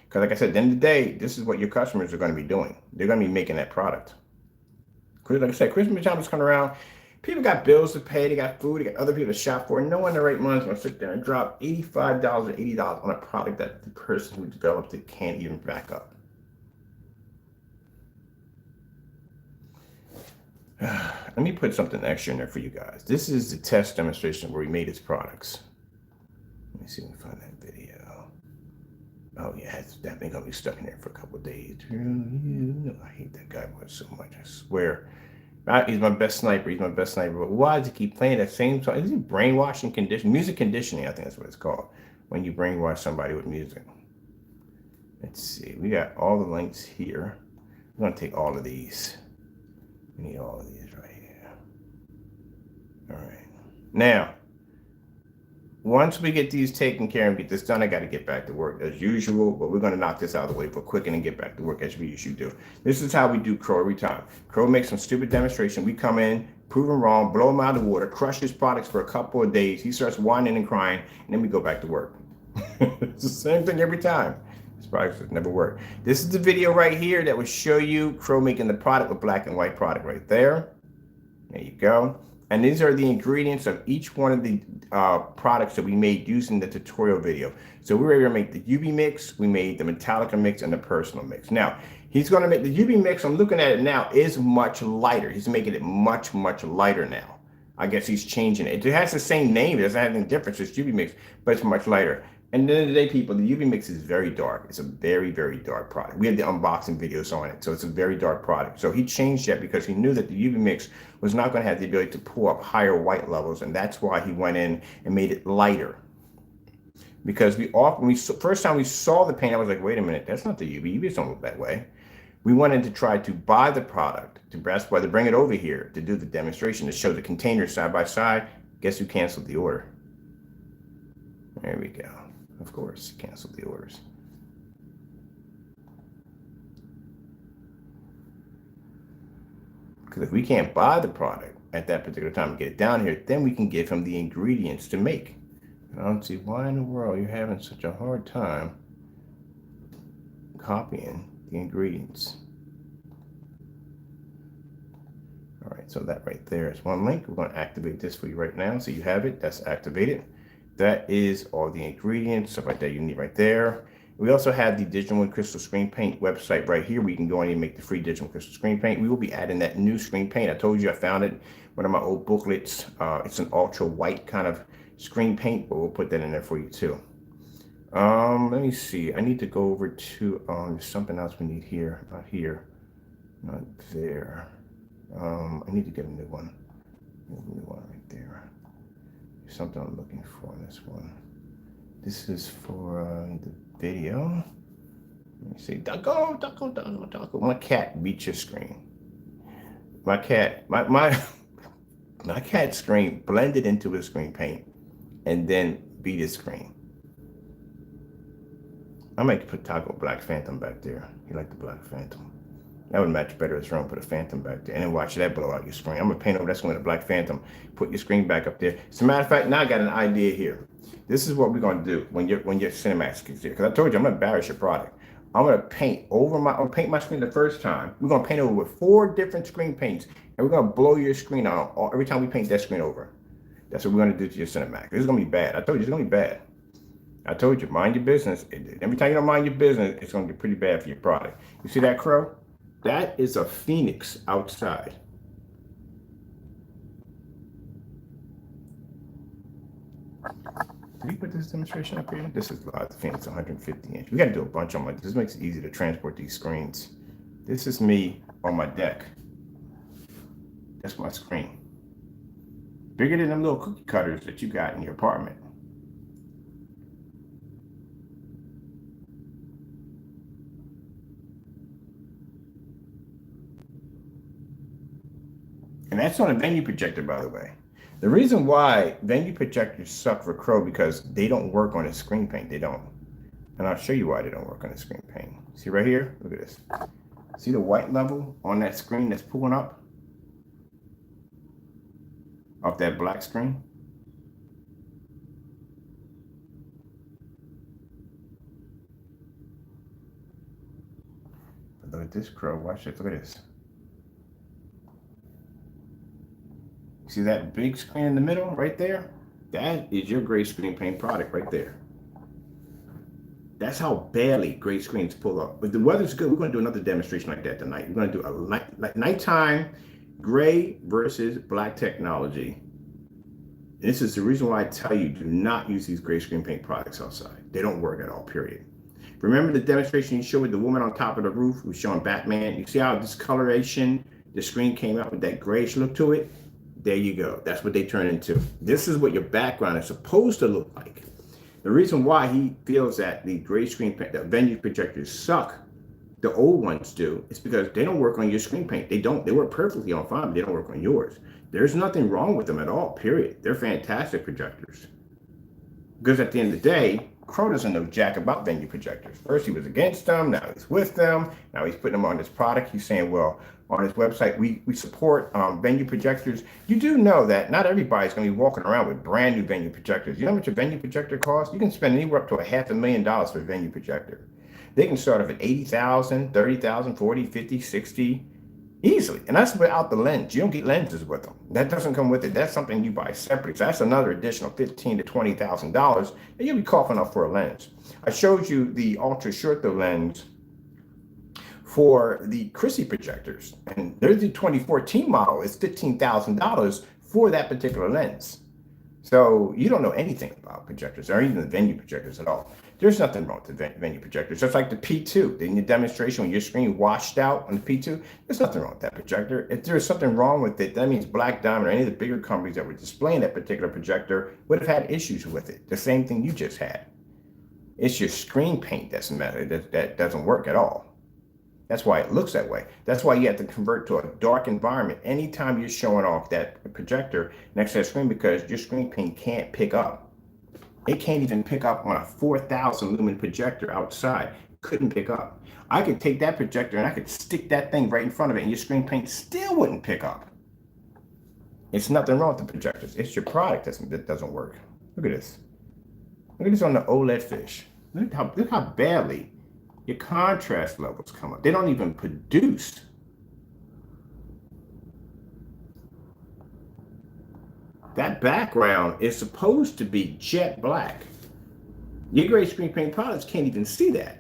Because like I said, at the end of the day, this is what your customers are going to be doing. They're going to be making that product. Because like I said, Christmas time is coming around. People got bills to pay. They got food. They got other people to shop for. No one in the right mind is going to sit there and drop $85 or $80 on a product that the person who developed it can't even back up. Let me put something extra in there for you guys. This is the test demonstration where we made his products. Let me see if we can find that video. Oh yeah, it's definitely gonna be stuck in there for a couple of days. I hate that guy so much, I swear. He's my best sniper. He's my best sniper. But why does he keep playing that same song? Is he brainwashing music conditioning? I think that's what it's called. When you brainwash somebody with music. Let's see. We got all the links here. I'm gonna take all of these. We need all of these right here. All right. Now, once we get these taken care of and get this done, I got to get back to work as usual, but we're going to knock this out of the way for quick and get back to work as we usually do. This is how we do Crow every time. Crow makes some stupid demonstration. We come in, prove him wrong, blow him out of the water, crush his products for a couple of days. He starts whining and crying, and then we go back to work. It's the same thing every time. This product has never worked. This is the video right here that will show you Crow making the product with black and white product right there. There you go. And these are the ingredients of each one of the products that we made using the tutorial video. So we were able to make the UV mix, we made the Metallica mix, and the personal mix. Now, he's going to make the UV mix, I'm looking at it now, is much lighter. He's making it much, much lighter now. I guess he's changing it. It has the same name, it doesn't have any difference, it's UV mix, but it's much lighter. And at the end of the day, people, the UV mix is very dark. It's a very, very dark product. We have the unboxing videos on it, so it's a very dark product. So he changed that because he knew that the UV mix was not going to have the ability to pull up higher white levels, and that's why he went in and made it lighter. Because first time we saw the paint, I was like, wait a minute, that's not the UV. UVs don't look that way. We went in to try to buy the product, to bring it over here to do the demonstration, to show the containers side by side. Guess who canceled the order? There we go. Of course, canceled the orders. Because if we can't buy the product at that particular time and get it down here, then we can give him the ingredients to make. And I don't see why in the world you're having such a hard time copying the ingredients. All right, so that right there is one link. We're going to activate this for you right now. So you have it, that's activated. That is all the ingredients, stuff like that you need right there. We also have the digital and crystal screen paint website right here where you can go in and make the free digital and crystal screen paint. We will be adding that new screen paint. I told you I found it, one of my old booklets. It's an ultra white kind of screen paint, but we'll put that in there for you too. Let me see. I need to go over to there's something else we need here. Not here. Not there. I need to get a new one. A new one right there. There's something I'm looking for in this one. This is for the video. Let me see. Ducko, ducko, ducko, ducko. My cat beat your screen. My cat, my cat screen blended into his screen paint and then beat his screen. I might put Taco Black Phantom back there. He liked the Black Phantom. That would match better as wrong. Put a Phantom back there and then watch that blow out your screen. I'm gonna paint over that screen with a Black Phantom. Put your screen back up there. As a matter of fact, now I got an idea here. This is what we're gonna do when your Cinemax gets here. Because I told you I'm gonna embarrass your product. I'm gonna paint my screen the first time. We're gonna paint over with 4 different screen paints, and we're gonna blow your screen out every time we paint that screen over. That's what we're gonna do to your Cinemax. This is gonna be bad. I told you it's gonna be bad. I told you, mind your business. Every time you don't mind your business, it's gonna be pretty bad for your product. You see that crow? That is a phoenix outside. Did we put this demonstration up here? This is the Phoenix 150 inch. We got to do a bunch on like this. This makes it easy to transport these screens. This is me on my deck. That's my screen. Bigger than them little cookie cutters that you got in your apartment. And that's on a venue projector, by the way. The reason why venue projectors suck for Crow because they don't work on a screen paint. They don't. And I'll show you why they don't work on a screen paint. See right here? Look at this. See the white level on that screen that's pulling up? Off that black screen? But look at this Crow. Watch this. Look at this. See that big screen in the middle right there? That is your gray screen paint product right there. That's how badly gray screens pull up. But the weather's good. We're going to do another demonstration like that tonight. We're going to do a nighttime gray versus black technology. And this is the reason why I tell you do not use these gray screen paint products outside. They don't work at all, period. Remember the demonstration you showed with the woman on top of the roof? We were showing Batman. You see how discoloration, the screen came out with that grayish look to it? There you go. That's what they turn into. This is what your background is supposed to look like. The reason why he feels that the gray screen paint, the venue projectors suck, the old ones do, is because they don't work on your screen paint. They don't. They work perfectly on fine, but they don't work on yours. There's nothing wrong with them at all, period. They're fantastic projectors. Because at the end of the day, Crow doesn't know jack about venue projectors. First he was against them, now he's with them, now he's putting them on this product. He's saying, well, on his website, we support venue projectors. You do know that not everybody's going to be walking around with brand new venue projectors. You know how much a venue projector costs? You can spend anywhere up to $500,000 for a venue projector. They can start off at $80,000, $30,000, $40,000, $50,000, $60,000 easily. And that's without the lens. You don't get lenses with them. That doesn't come with it. That's something you buy separately. So that's another additional $15,000 to $20,000 that you'll be coughing up for a lens. I showed you the ultra short though lens for the Chrissy projectors, and there's the 2014 model. It's $15,000 for that particular lens. So you don't know anything about projectors or even the venue projectors at all. There's nothing wrong with the venue projectors. Just like the P2, in your demonstration when your screen washed out on the P2, there's nothing wrong with that projector. If there's something wrong with it, that means Black Diamond or any of the bigger companies that were displaying that particular projector would have had issues with it. The same thing you just had. It's your screen paint that doesn't work at all. That's why it looks that way. That's why you have to convert to a dark environment anytime you're showing off that projector next to that screen, because your screen paint can't pick up. It can't even pick up on a 4,000 lumen projector outside. Couldn't pick up. I could take that projector and I could stick that thing right in front of it and your screen paint still wouldn't pick up. It's nothing wrong with the projectors. It's your product that doesn't work. Look at this. Look at this on the OLED fish. Look how badly your contrast levels come up. They don't even produce. That background is supposed to be jet black. Your gray screen paint products can't even see that.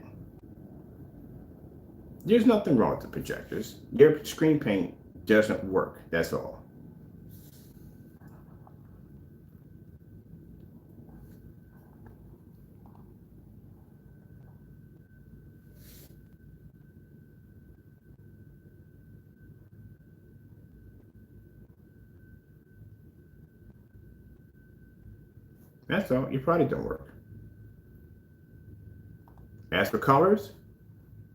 There's nothing wrong with the projectors. Your screen paint doesn't work, that's all. That's all. Your product don't work. As for colors,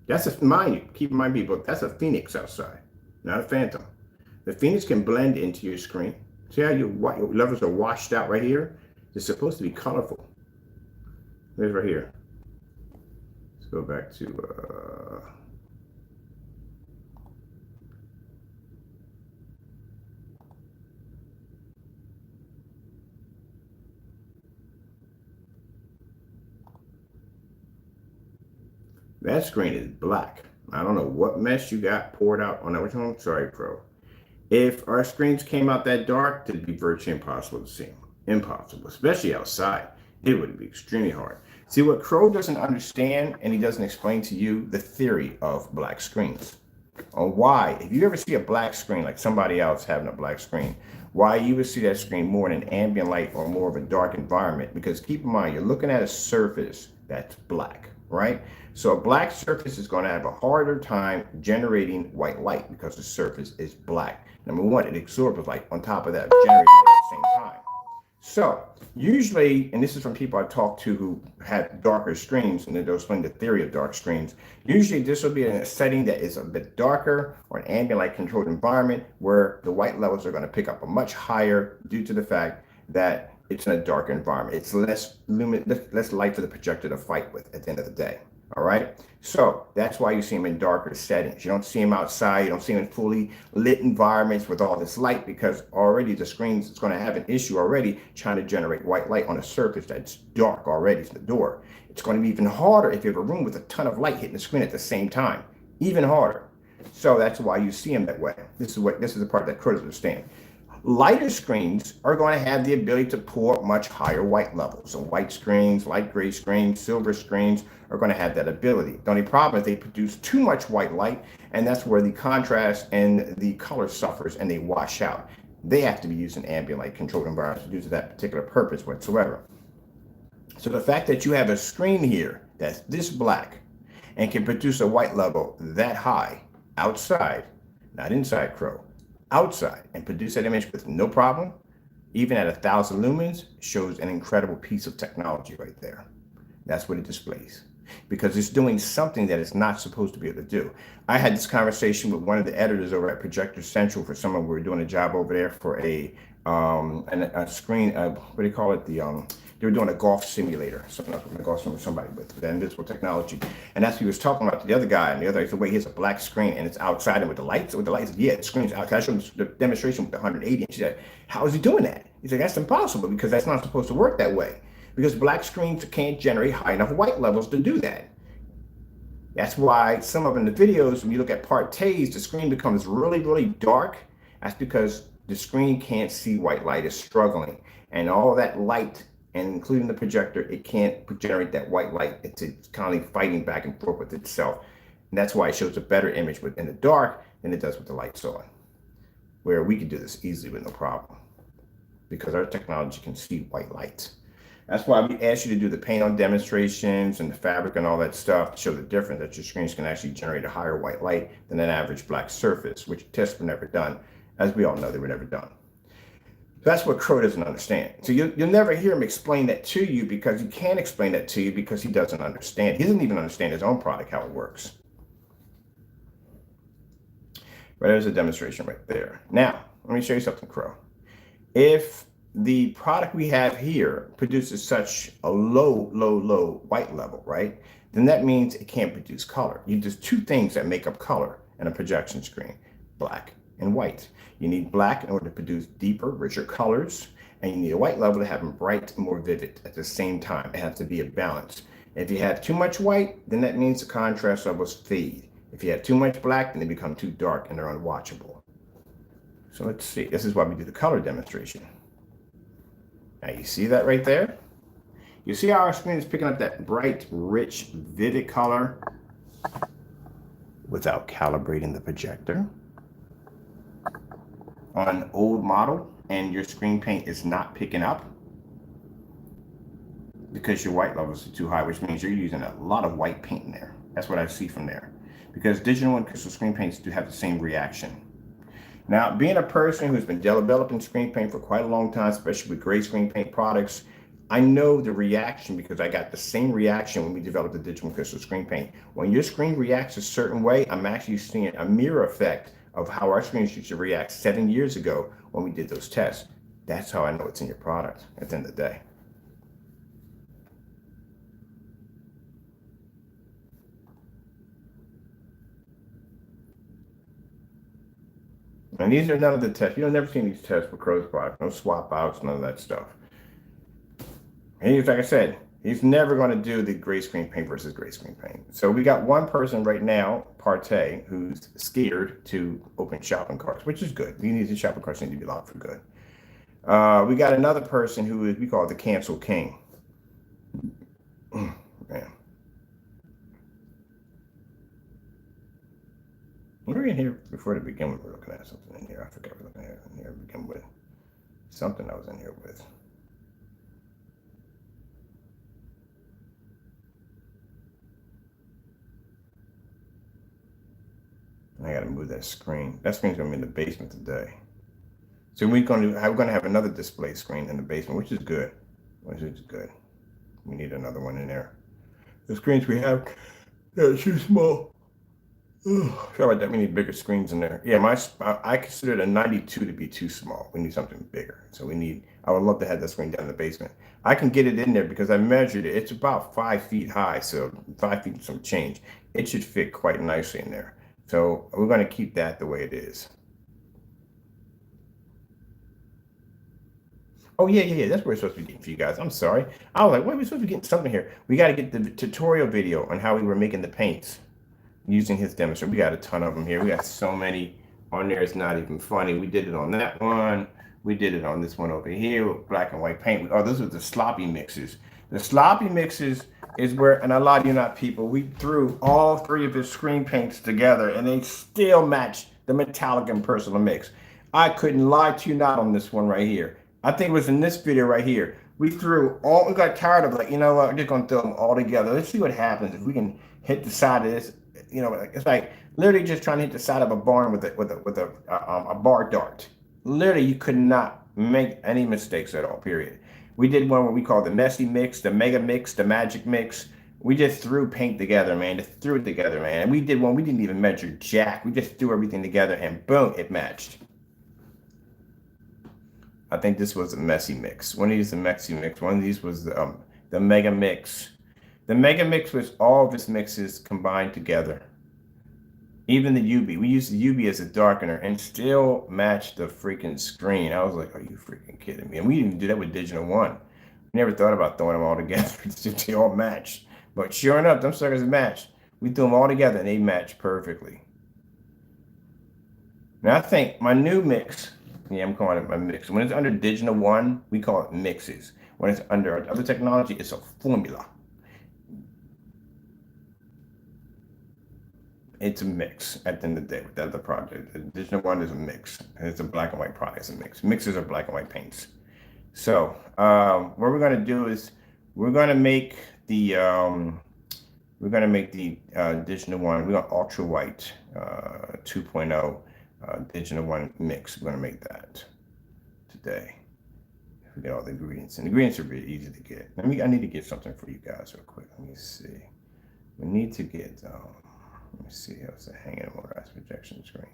that's a, mind you, keep in mind people, that's a Phoenix outside, not a Phantom. The Phoenix can blend into your screen. See how your levels are washed out right here? It's supposed to be colorful. There's right here. Let's go back to that screen is black. I don't know what mess you got poured out on that. Which one? Sorry, Pro. If our screens came out that dark, it'd be virtually impossible to see. Impossible, especially outside. It would be extremely hard. See, what Crow doesn't understand, and he doesn't explain to you, the theory of black screens. On why, if you ever see a black screen, like somebody else having a black screen, why you would see that screen more in an ambient light or more of a dark environment. Because keep in mind, you're looking at a surface that's black, right? So a black surface is going to have a harder time generating white light because the surface is black. Number one, it absorbs light. On top of that, generates light at the same time. So usually, and this is from people I've talked to who have darker screens, and they'll explain the theory of dark screens. Usually this will be in a setting that is a bit darker or an ambient light controlled environment where the white levels are going to pick up a much higher due to the fact that it's in a dark environment. It's less light for the projector to fight with at the end of the day. All right. So that's why you see them in darker settings. You don't see them outside. You don't see them in fully lit environments with all this light because already the screen's going to have an issue already trying to generate white light on a surface that's dark already to the door. It's going to be even harder if you have a room with a ton of light hitting the screen at the same time. Even harder. So that's why you see them that way. This is the part that critics understand. Lighter screens are going to have the ability to pull up much higher white levels. So white screens, light gray screens, silver screens are going to have that ability. The only problem is they produce too much white light, and that's where the contrast and the color suffers and they wash out. They have to be used in ambient light controlled environments due to that particular purpose whatsoever. So the fact that you have a screen here that's this black and can produce a white level that high outside, not inside Crow, outside, and produce that image with no problem, even at 1,000 lumens, shows an incredible piece of technology right there. That's what it displays, because it's doing something that it's not supposed to be able to do. I had this conversation with one of the editors over at Projector Central for someone we were doing a job over there for a screen, what do you call it? They were doing a golf simulator, something else with golf with somebody with the invisible technology. And that's what he was talking about to the other guy. And the other guy said, wait, here's a black screen and it's outside and with the lights. Yeah, the screen's out. I showed him the demonstration with the 180. And she said, how is he doing that? He said, that's impossible because that's not supposed to work that way. Because black screens can't generate high enough white levels to do that. That's why some of in the videos, when you look at partays, the screen becomes really, really dark. That's because the screen can't see white light, it's struggling. And all that light, and including the projector, it can't generate that white light. It's constantly fighting back and forth with itself. And that's why it shows a better image in the dark than it does with the lights on. Where we can do this easily with no problem. Because our technology can see white light. That's why we ask you to do the paint on demonstrations and the fabric and all that stuff to show the difference that your screens can actually generate a higher white light than an average black surface, which tests were never done. As we all know, they were never done. That's what Crow doesn't understand. So you'll never hear him explain that to you because you can't explain that to you because he doesn't understand. He doesn't even understand his own product, how it works. But there's a demonstration right there. Now, let me show you something, Crow. If the product we have here produces such a low white level, right? Then that means it can't produce color. There's two things that make up color in a projection screen, black and white. You need black in order to produce deeper, richer colors, and you need a white level to have them bright and more vivid at the same time. It has to be a balance. If you have too much white, then that means the contrast levels fade. If you have too much black, then they become too dark and they're unwatchable. So let's see. This is why we do the color demonstration. Now you see that right there? You see how our screen is picking up that bright, rich, vivid color without calibrating the projector on an old model, and your screen paint is not picking up because your white levels are too high, which means you're using a lot of white paint in there. That's what I see from there. Because digital and crystal screen paints do have the same reaction. Now, being a person who's been developing screen paint for quite a long time, especially with gray screen paint products, I know the reaction because I got the same reaction when we developed the digital and crystal screen paint. When your screen reacts a certain way, I'm actually seeing a mirror effect of how our screens used to react 7 years ago when we did those tests. That's how I know it's in your product at the end of the day. And these are none of the tests. You'll never see these tests for Crow's product. No swap outs, none of that stuff. And he's, like I said, he's never going to do the gray screen paint versus gray screen paint. So we got one person right now, Partay, who's scared to open shopping carts, which is good. The shopping carts need to be locked for good. We got another person who is, we call it the cancel king. Man. We were in here before to begin with. We're looking at something in here. I forgot we were looking at in here to begin with. Something I was in here with. I gotta move that screen. That screen's gonna be in the basement today. So we're gonna have another display screen in the basement, which is good. Which is good. We need another one in there. The screens we have, they're too small. Sorry about that. We need bigger screens in there. Yeah, I consider the 92 to be too small. We need something bigger. So I would love to have that screen down in the basement. I can get it in there because I measured it. It's about 5 feet high, so 5 feet some change. It should fit quite nicely in there. So we're going to keep that the way it is. Oh, yeah. That's where we're supposed to be getting for you guys. I'm sorry. I was like, why are we supposed to be getting something here? We got to get the tutorial video on how we were making the paints using his demonstration. We got a ton of them here. We got so many on there. It's not even funny. We did it on that one. We did it on this one over here with black and white paint. Oh, those are the sloppy mixes. The sloppy mixes is where, and a lot of you not people, we threw all 3 of his screen paints together and they still match the Metallica and personal mix. I couldn't lie to you not on this one right here. I think it was in this video right here. We got tired of like, you know what, we're just gonna throw them all together. Let's see what happens if we can hit the side of this. You know, it's like literally just trying to hit the side of a barn with a bar dart. Literally, you could not make any mistakes at all, period. We did one what we call the messy mix, the mega mix, the magic mix. We just threw paint together, man. Just threw it together, man. And we did one, we didn't even measure jack. We just threw everything together and boom, it matched. I think this was a messy mix. One of these is a messy mix. One of these was the mega mix. The mega mix was all of its mixes combined together. Even the UV. We used the UV as a darkener and still matched the freaking screen. I was like, are you freaking kidding me? And we didn't even do that with Digital One. We never thought about throwing them all together. They all matched. But sure enough, them suckers matched. We threw them all together and they matched perfectly. Now I think my new mix, yeah, I'm calling it my mix. When it's under Digital One, we call it mixes. When it's under other technology, it's a formula. It's a mix at the end of the day with the other project. The Digital One is a mix. It's a black and white product. It's a mix. Mixes are black and white paints. So what we're going to do is we're going to make the Digital One. We're going to ultra white 2.0 Digital One mix. We're going to make that today. We get all the ingredients, and the ingredients are really easy to get. I need to get something for you guys real quick. Let me see. We need to get. Let me see how it's hanging motorized projection screen.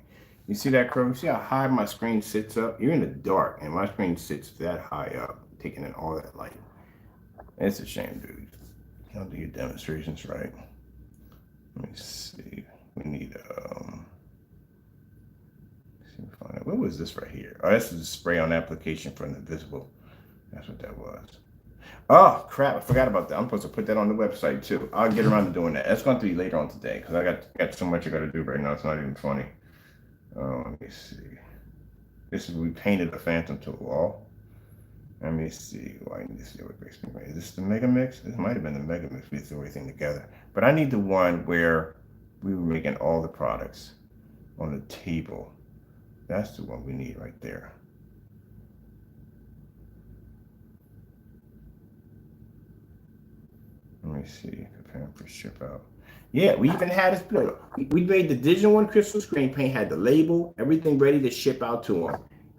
You see that, Crow? See how high my screen sits up? You're in the dark, and my screen sits that high up, taking in all that light. It's a shame, dude. You don't do your demonstrations right. Let me see. We need what was this right here? Oh, this is a spray on application for an invisible. That's what that was. Oh crap! I forgot about that. I'm supposed to put that on the website too. I'll get around to doing that. That's going to be later on today because I got so much I got to do right now. It's not even funny. Let me see. We painted a phantom to the wall, Let me see. Why I need to see what makes me right. Is this the Mega Mix? This might have been the Mega Mix. We threw everything together. But I need the one where we were making all the products on the table. That's the one we need right there. Let me see. Preparing for ship out. Yeah, we even had it. We made the digital one. Crystal Screen Paint had the label, everything ready to ship out to him.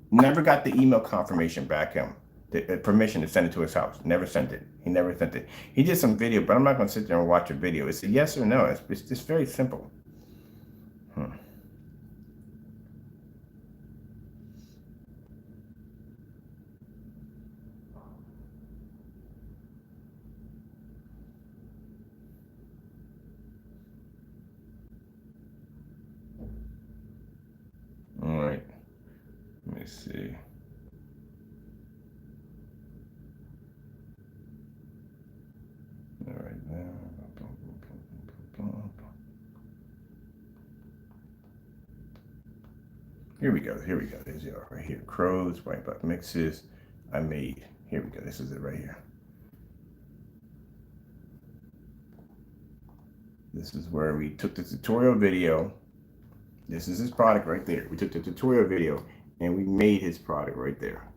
Never got the email confirmation back him. The permission to send it to his house. Never sent it. He never sent it. He did some video, but I'm not going to sit there and watch a video. It's a yes or no. It's just very simple. All right. Let me see. All right now. Here we go. Here we go. There's it right here. Crows, white black mixes. I made. Here we go. This is it right here. This is where we took the tutorial video. This is his product right there. We took the tutorial video and we made his product right there.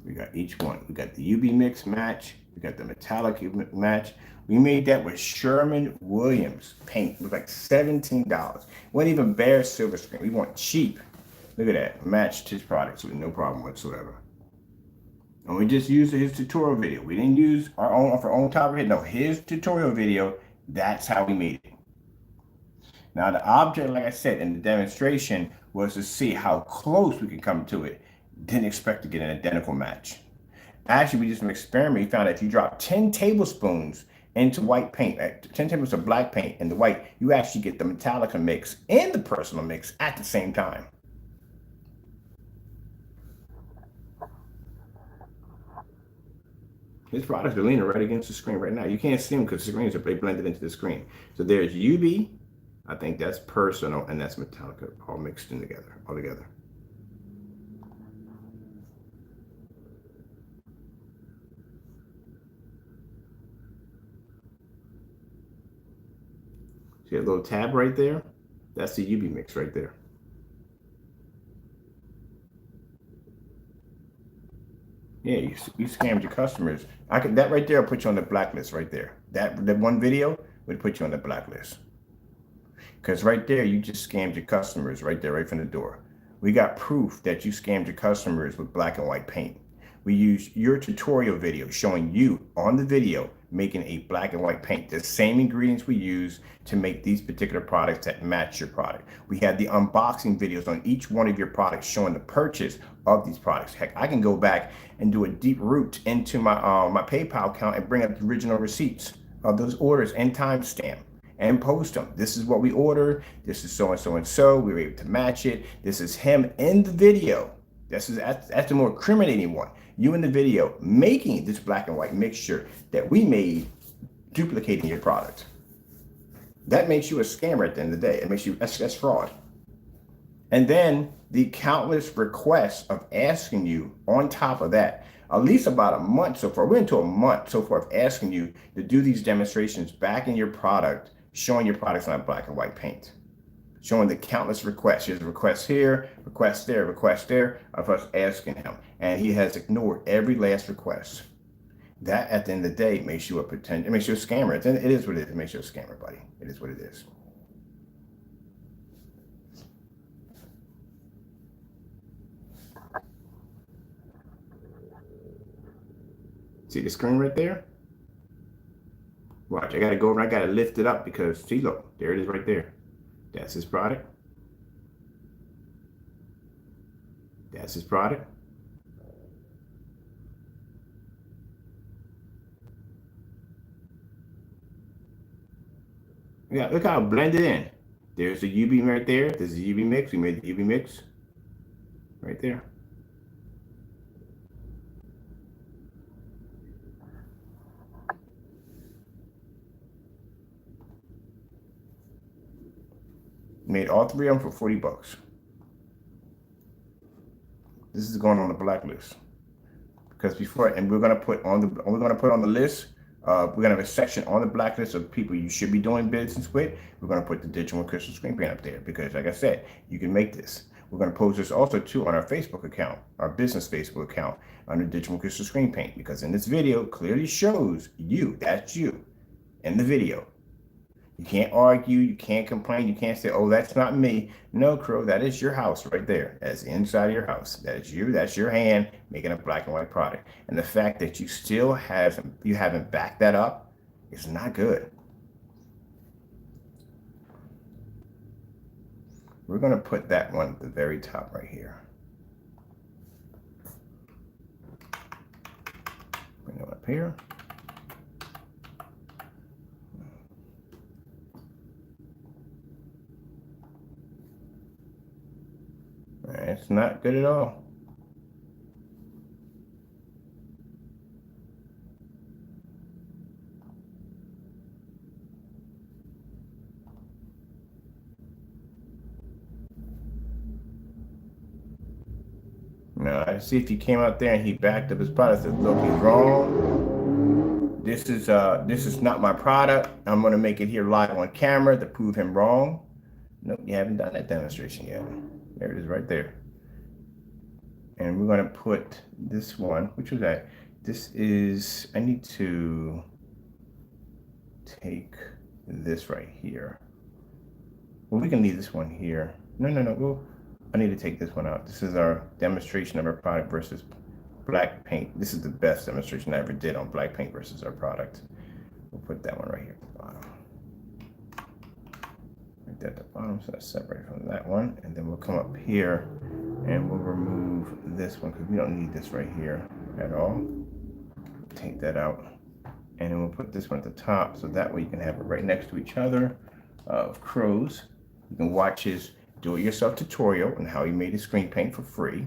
We got each one. We got the UB mix match. We got the Metallica match. We made that with Sherwin-Williams paint. It was like $17. Wasn't even bare silver screen. We want cheap. Look at that. Matched his products with no problem whatsoever. And we just used his tutorial video. We didn't use our own off our own top of it. No, his tutorial video. That's how we made it. Now the object, like I said, in the demonstration was to see how close we could come to it. Didn't expect to get an identical match. Actually, we did some experiment. We found that if you drop 10 tablespoons into white paint, 10 tablespoons of black paint in the white, you actually get the Metallica mix and the personal mix at the same time. His products are leaning right against the screen right now. You can't see them because the screens are blended into the screen. So there's UB, I think that's personal, and that's Metallica all mixed in together, all together. See that little tab right there? That's the UB mix right there. Yeah, you scammed your customers. That right there will put you on the blacklist right there. That one video would put you on the blacklist. Because right there, you just scammed your customers right there, right from the door. We got proof that you scammed your customers with black and white paint. We used your tutorial video showing you on the video making a black and white paint, the same ingredients we use to make these particular products that match your product. We had the unboxing videos on each one of your products showing the purchase of these products. Heck, I can go back and do a deep root into my my PayPal account and bring up the original receipts of those orders and timestamp and post them. This is what we ordered. This is so and so and so. We were able to match it. This is him in the video. That's the more incriminating one. You in the video making this black and white mixture that we made, duplicating your product. That makes you a scammer at the end of the day. It makes you, that's fraud. And then the countless requests of asking you on top of that, at least about a month so far, we're into a month so far of asking you to do these demonstrations back in your product, showing your products on black and white paint. Showing the countless requests. Here's a request here, request there of us asking him. And he has ignored every last request. That at the end of the day makes you it makes you a scammer. It is what it is. It makes you a scammer, buddy. It is what it is. See the screen right there? Watch, I gotta go over, I gotta lift it up because see, look, there it is right there. That's his product. That's his product. Yeah, look how it blended in. There's the UB right there. There's the UB mix. We made the UB mix right there. Made all three of them for $40. This is going on the blacklist. Because before, and we're gonna put on the list. We're gonna have a section on the blacklist of people you should be doing business with. We're gonna put the digital crystal screen paint up there because, like I said, you can make this. We're gonna post this also too on our Facebook account, our business Facebook account, under digital crystal screen paint. Because in this video, clearly shows you, that's you, in the video. You can't argue, you can't complain, you can't say, oh, that's not me. No, Crow, that is your house right there. That's inside of your house. That is you, that's your hand making a black and white product. And the fact that you still haven't backed that up is not good. We're gonna put that one at the very top right here. Bring it up here. It's not good at all. Now, I see if he came out there and he backed up his product and said, look, he's wrong. This is not my product. I'm gonna make it here live on camera to prove him wrong. Nope, you haven't done that demonstration yet. There it is right there. And we're gonna put this one, which was that? This is, I need to take this right here. Well, we can leave this one here. No, well, I need to take this one out. This is our demonstration of our product versus black paint. This is the best demonstration I ever did on black paint versus our product. We'll put that one right here at the bottom. Right there at the bottom, so that's separated from that one. And then we'll come up here and we'll remove this one because we don't need this right here at all. Take that out. And then we'll put this one at the top so that way you can have it right next to each other of Crows. You can watch his do-it-yourself tutorial on how he made his screen paint for free.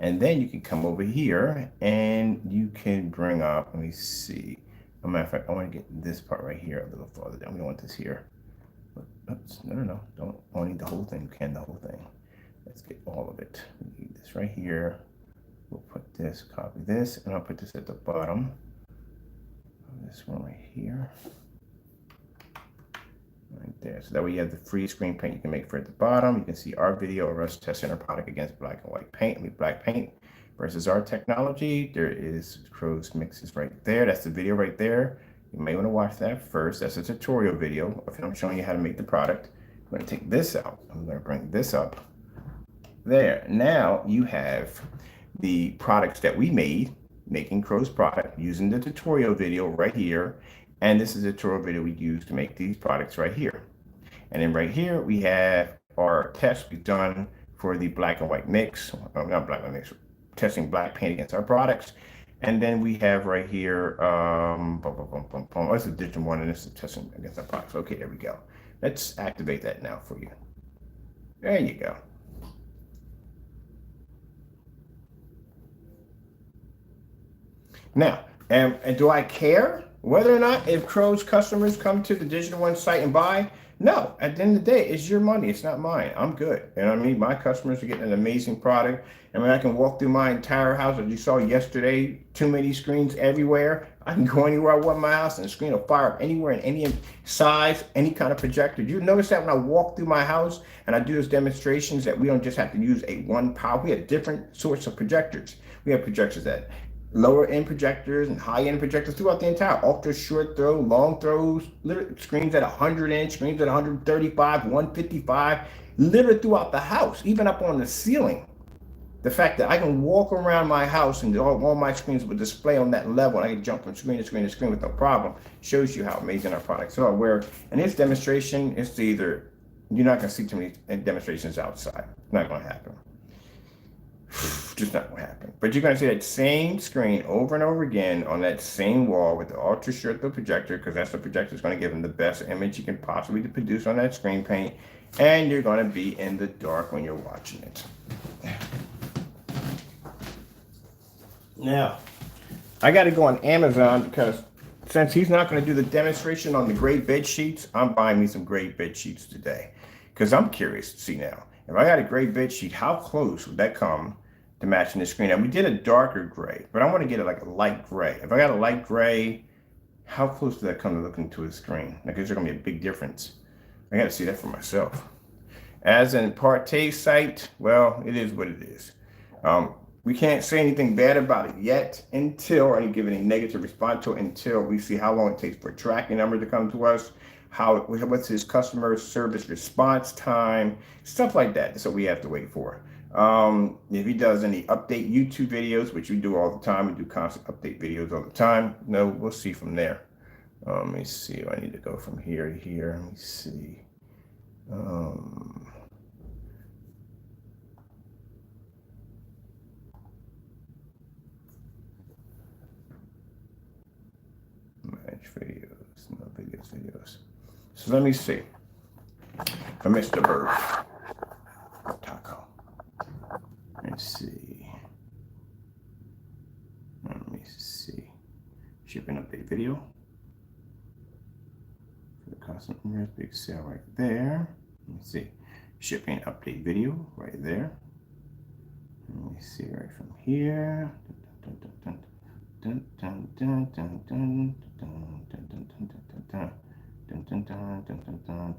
And then you can come over here and you can bring up, let me see. As a matter of fact, I want to get this part right here a little farther down. We don't want this here. Oops, no, don't only need the whole thing. You can the whole thing. Let's get all of it. We need this right here. We'll put this, copy this, and I'll put this at the bottom. This one right here. Right there. So that way you have the free screen paint you can make for at the bottom. You can see our video of us testing our product against black and white paint. I mean, black paint versus our technology. There is Crow's mixes right there. That's the video right there. You may want to watch that first. That's a tutorial video of him showing you how to make the product. I'm going to take this out. I'm going to bring this up. There. Now you have the products that we made, making Crow's product using the tutorial video right here. And this is a tutorial video we use to make these products right here. And then right here, we have our test we've done for the black and white mix, not black and white mix, testing black paint against our products. And then we have right here, that's a digital one, and this is testing against our products. Okay, there we go. Let's activate that now for you. There you go. Now, and do I care whether or not if Crow's customers come to the Digital One site and buy? No, at the end of the day, it's your money. It's not mine. I'm good. You know what I mean? My customers are getting an amazing product. And when I can walk through my entire house, as you saw yesterday, too many screens everywhere. I can go anywhere I want in my house and the screen will fire up anywhere in any size, any kind of projector. You notice that when I walk through my house and I do those demonstrations that we don't just have to use a one power. We have different sorts of projectors. We have projectors that lower end projectors and high end projectors throughout the entire ultra short throw, long throws, screens at 100 inch, screens at 135, 155, literally throughout the house, even up on the ceiling. The fact that I can walk around my house and all my screens will display on that level, and I can jump from screen to screen to screen with no problem, shows you how amazing our products are. Where in this demonstration, it's either, you're not gonna see too many demonstrations outside. Not gonna happen. Just not gonna happen. But you're gonna see that same screen over and over again on that same wall with the ultra short throw projector, because that's the projector that's gonna give them the best image you can possibly produce on that screen paint. And you're gonna be in the dark when you're watching it. Now, I gotta go on Amazon because since he's not gonna do the demonstration on the gray bed sheets, I'm buying me some gray bed sheets today. Because I'm curious to see now, if I got a gray bed sheet, how close would that come to match in the screen. And we did a darker gray, but I want to get it like a light gray. If I got a light gray, how close does that come to looking to a screen? Like, is there going to be a big difference? I got to see that for myself. As in Partay site, well, it is what it is. We can't say anything bad about it yet until, or give any negative response to it until we see how long it takes for a tracking number to come to us, what's his customer service response time, stuff like that. That's what we have to wait for. If he does any update YouTube videos, which we do all the time, we do constant update videos all the time. No, we'll see from there. Let me see. I need to go from here to here. Let me see. Match videos, no videos. So let me see. For Mr. Bird. Taco. Let's see. Let me see. Shipping update video. For the customer, big sale right there. Let me see. Shipping update video right there. Let me see right from here.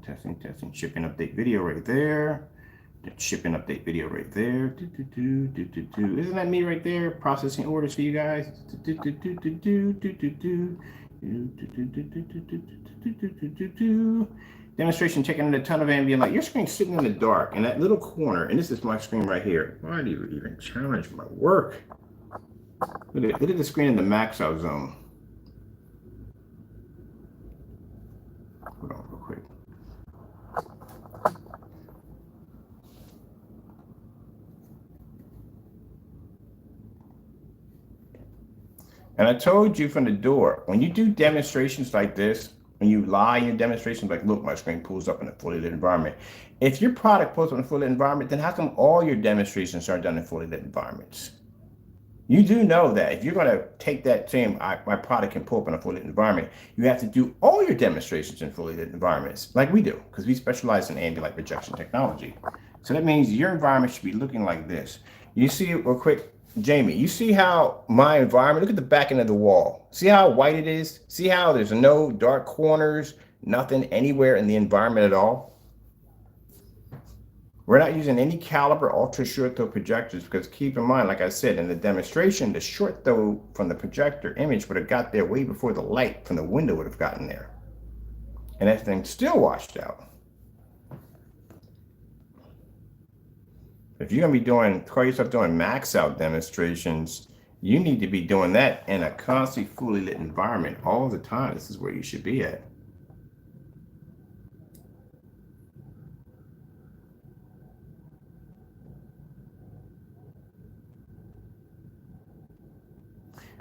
Testing. Shipping update video right there. Shipping update video right there. Isn't that me right there? Processing orders for you guys. Demonstration checking in a ton of ambient light. Your screen's sitting in the dark in that little corner, and this is my screen right here. Why do you even challenge my work? Look at the screen in the max out zone. Hold on real quick. And I told you from the door, when you do demonstrations like this, when you lie in your demonstrations, like, look, my screen pulls up in a fully lit environment. If your product pulls up in a fully lit environment, then how come all your demonstrations are done in fully lit environments? You do know that if you're going to take that same, my product can pull up in a fully lit environment, you have to do all your demonstrations in fully lit environments, like we do, because we specialize in ambient light projection technology. So that means your environment should be looking like this. You see, real quick, Jamie, you see how my environment, look at the back end of the wall. See how white it is? See how there's no dark corners, nothing anywhere in the environment at all? We're not using any caliber ultra short throw projectors because keep in mind, like I said, in the demonstration, the short throw from the projector image would have got there way before the light from the window would have gotten there. And that thing still washed out. If you're going to be call yourself doing max out demonstrations, you need to be doing that in a constantly fully lit environment all the time. This is where you should be at.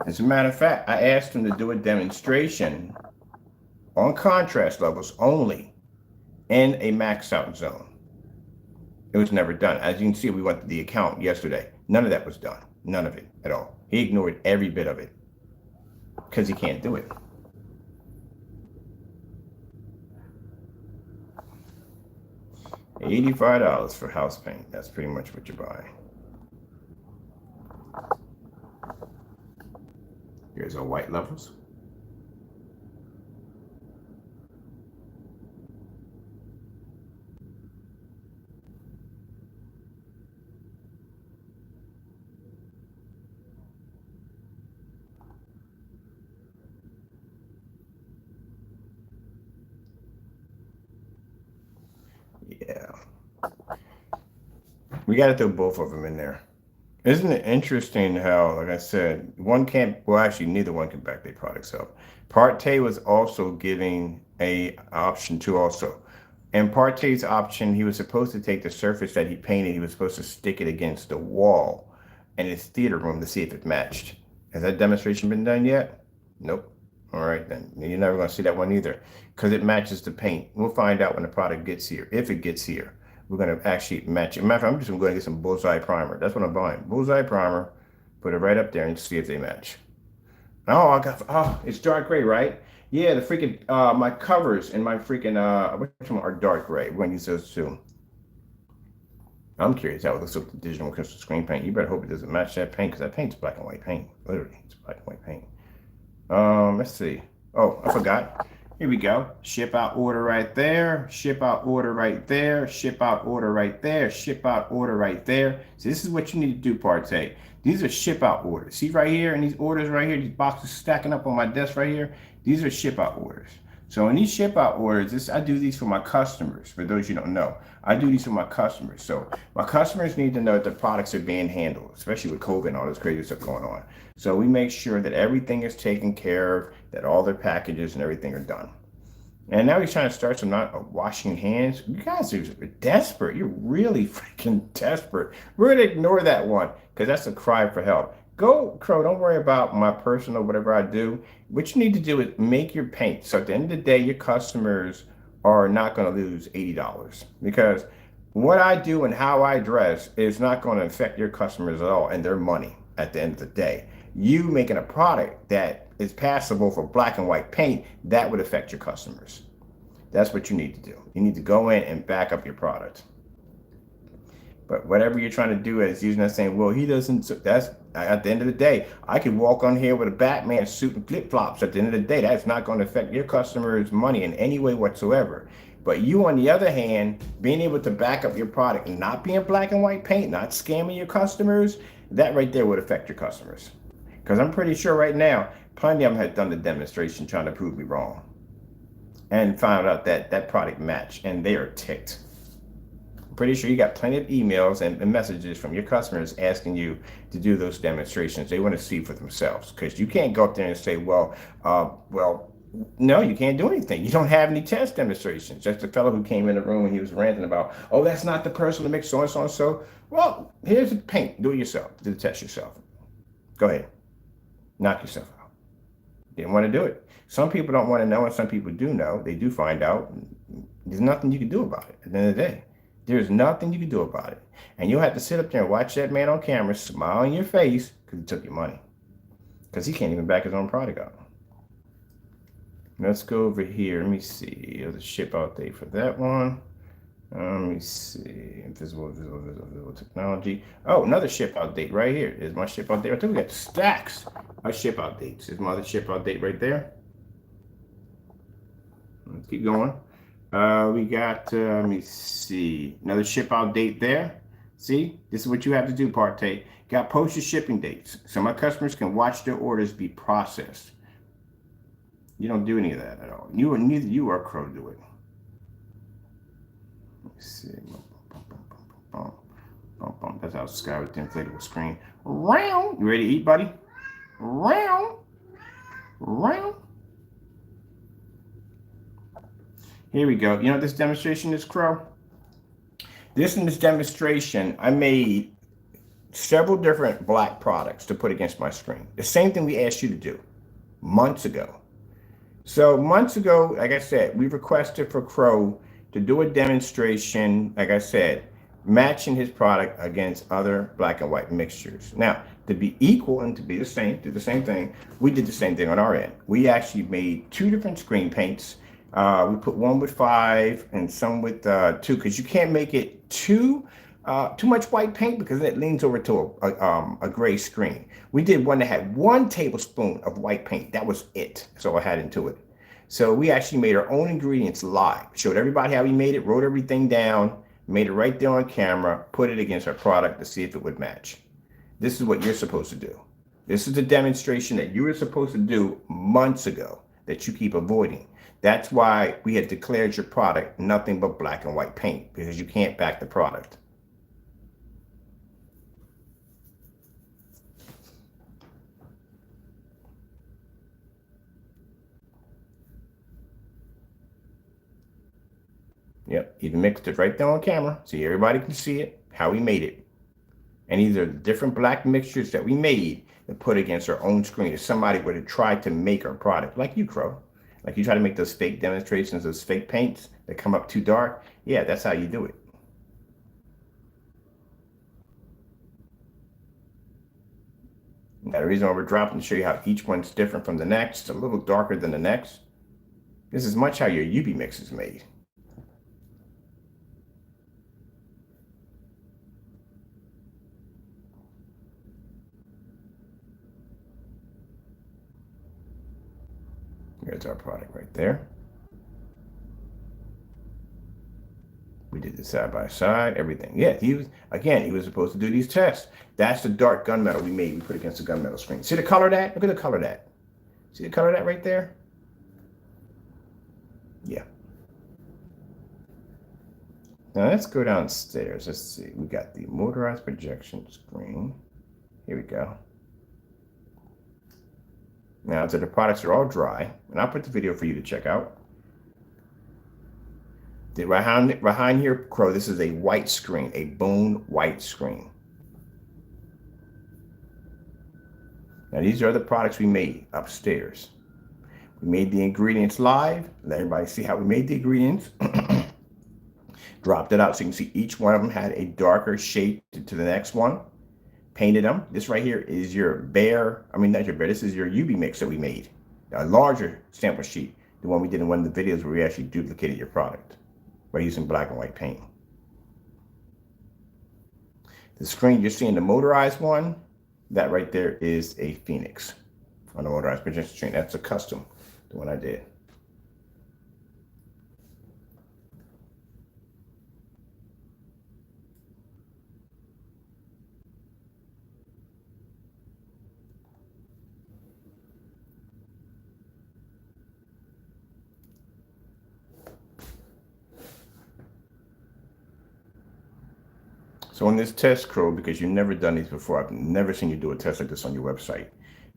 As a matter of fact, I asked him to do a demonstration on contrast levels only in a max out zone. It was never done. As you can see, we went to the account yesterday. None of that was done. None of it at all. He ignored every bit of it because he can't do it. $85 for house paint. That's pretty much what you buy. Here's our white levels. Yeah. We got to throw both of them in there. Isn't it interesting how, like I said, one can't, well, actually, neither one can back their products up. Partay was also giving a option too also. And Partay's option, he was supposed to take the surface that he painted, he was supposed to stick it against the wall in his theater room to see if it matched. Has that demonstration been done yet? Nope. All right, then. You're never going to see that one either because it matches the paint. We'll find out when the product gets here, if it gets here. We're going to actually match it. Matter of fact, I'm just going to go and get some bullseye primer. That's what I'm buying. Bullseye primer. Put it right up there and see if they match. Oh, it's dark gray, right? Yeah, the freaking, my covers and my freaking, which one are dark gray? We're going to use those too. I'm curious how it looks with the digital crystal screen paint. You better hope it doesn't match that paint, because that paint's black and white paint. Literally, it's black and white paint. Let's see. Oh, I forgot. Here we go. Ship out order right there. Ship out order right there. Ship out order right there. Ship out order right there. So this is what you need to do, Partay. These are ship out orders. See right here, and these orders right here, these boxes stacking up on my desk right here. These are ship out orders. So in these ship out orders, I do these for my customers. For those you don't know, I do these for my customers. So my customers need to know that the products are being handled, especially with COVID and all this crazy stuff going on. So we make sure that everything is taken care of, that all their packages and everything are done. And now he's trying to start some not washing hands. You guys are desperate. You're really freaking desperate. We're going to ignore that one because that's a cry for help. Go, Crow, don't worry about my personal whatever I do. What you need to do is make your paint. So at the end of the day, your customers are not going to lose $80 because what I do and how I dress is not going to affect your customers at all and their money at the end of the day. You making a product that is passable for black and white paint, that would affect your customers. That's what you need to do. You need to go in and back up your product. But whatever you're trying to do is using that saying, well, he doesn't, that's at the end of the day, I could walk on here with a Batman suit and flip flops. At the end of the day, that's not going to affect your customers' money in any way whatsoever. But you, on the other hand, being able to back up your product and not being black and white paint, not scamming your customers, that right there would affect your customers. Because I'm pretty sure right now, plenty of them had done the demonstration trying to prove me wrong and found out that that product matched, and they are ticked. I'm pretty sure you got plenty of emails and messages from your customers asking you to do those demonstrations. They want to see for themselves, because you can't go up there and say, well, no, you can't do anything. You don't have any test demonstrations. Just the fellow who came in the room and he was ranting about, oh, that's not the person to make so and so and so. Well, here's the paint. Do it yourself. Do the test yourself. Go ahead. Knock yourself out. Didn't want to do it. Some people don't want to know, and some people do know. They do find out. There's nothing you can do about it at the end of the day. There's nothing you can do about it. And you'll have to sit up there and watch that man on camera smile in your face because he took your money. Because he can't even back his own product up. Let's go over here. Let me see. There's a ship out date for that one. Let me see. Invisible technology. Oh, another ship out date right here. There's my ship out date. I think we got stacks of ship out dates. There's my other ship out date right there. Let's keep going. We got, let me see, another ship out date there. See, this is what you have to do, Partay. Got posted shipping dates, so my customers can watch their orders be processed. You don't do any of that at all. You, neither you or Crow do it. Let's see. That's how Sky with the inflatable screen. Round. You ready to eat, buddy? Round. Round. Here we go. You know what this demonstration is, Crow? In this demonstration, I made several different black products to put against my screen. The same thing we asked you to do months ago. So months ago, like I said, we requested for Crow to do a demonstration, like I said, matching his product against other black and white mixtures. Now, to be equal and to be the same, do the same thing, we did the same thing on our end. We actually made two different screen paints. We put one with 5 and some with 2, because you can't make it too much white paint because it leans over to a gray screen. We did one that had 1 tablespoon of white paint. That was it. That's all I had into it. So we actually made our own ingredients live, showed everybody how we made it, wrote everything down, made it right there on camera, put it against our product to see if it would match. This is what you're supposed to do. This is the demonstration that you were supposed to do months ago that you keep avoiding. That's why we had declared your product nothing but black and white paint, because you can't back the product. Yep, he mixed it right there on camera so everybody can see it, how we made it. And these are the different black mixtures that we made and put against our own screen. If somebody were to try to make our product, like you, Crow, like you try to make those fake demonstrations, those fake paints that come up too dark, yeah, that's how you do it. Now, the reason why we're dropping to show you how each one's different from the next, a little darker than the next. This is much how your UV mix is made. Here's our product right there. We did the side by side, everything. Yeah, he was supposed to do these tests. That's the dark gunmetal we made. We put against the gunmetal screen. See the color of that? Look at the color of that. See the color of that right there? Yeah. Now let's go downstairs. Let's see. We got the motorized projection screen. Here we go. Now, so the products are all dry, and I'll put the video for you to check out. Behind here, Crow, this is a white screen, a bone white screen. Now, these are the products we made upstairs. We made the ingredients live. Let everybody see how we made the ingredients. Dropped it out so you can see each one of them had a darker shade to the next one. Painted them. This right here is your not your bare, this is your UV mix that we made. A larger sample sheet, the one we did in one of the videos where we actually duplicated your product by using black and white paint. The screen you're seeing, the motorized one, that right there is a Phoenix on the motorized projection screen. That's a custom, the one I did. So on this test, Crow, because you've never done these before, I've never seen you do a test like this on your website.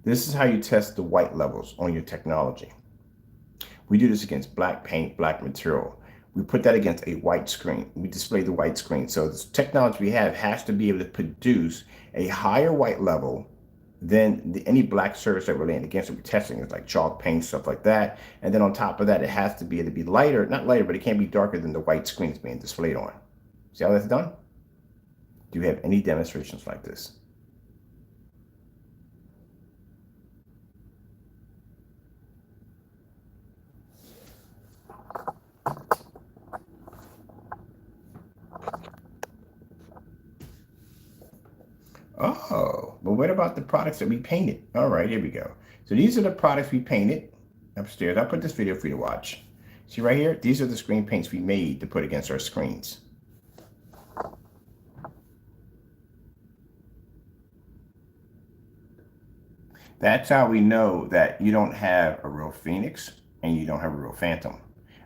This is how you test the white levels on your technology. We do this against black paint, black material. We put that against a white screen. We display the white screen. So this technology we have has to be able to produce a higher white level than any black surface that we're laying against it. We're testing it like chalk paint, stuff like that. And then on top of that, it has to be able to be lighter, not lighter, but it can't be darker than the white screen it's being displayed on. See how that's done? Do you have any demonstrations like this? Oh, but what about the products that we painted? All right, here we go. So these are the products we painted upstairs. I'll put this video for you to watch. See right here? These are the screen paints we made to put against our screens. That's how we know that you don't have a real Phoenix and you don't have a real Phantom.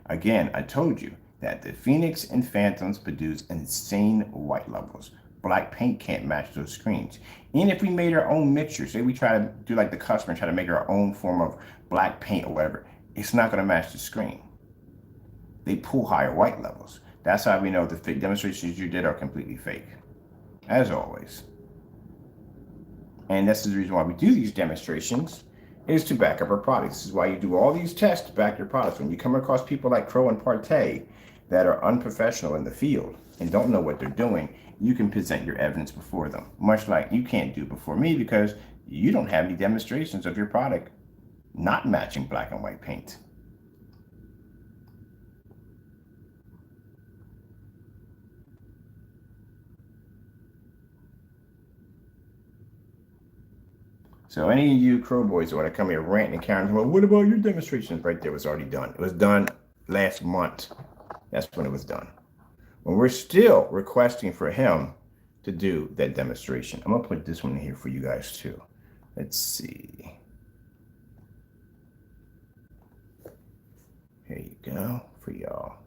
Again, I told you that the Phoenix and Phantoms produce insane white levels. Black paint can't match those screens. And if we made our own mixture, say we try to do like the customer, try to make our own form of black paint or whatever, it's not going to match the screen. They pull higher white levels. That's how we know the fake demonstrations you did are completely fake, as always. And this is the reason why we do these demonstrations, is to back up our products. This is why you do all these tests to back your products. When you come across people like Crow and PARTAY that are unprofessional in the field and don't know what they're doing, you can present your evidence before them. Much like you can't do before me because you don't have any demonstrations of your product not matching black and white paint. So any of you Crow boys that want to come here ranting and carrying, well, what about your demonstrations? Right there was already done. It was done last month. That's when it was done. When we're still requesting for him to do that demonstration. I'm going to put this one in here for you guys too. Let's see. Here you go for y'all.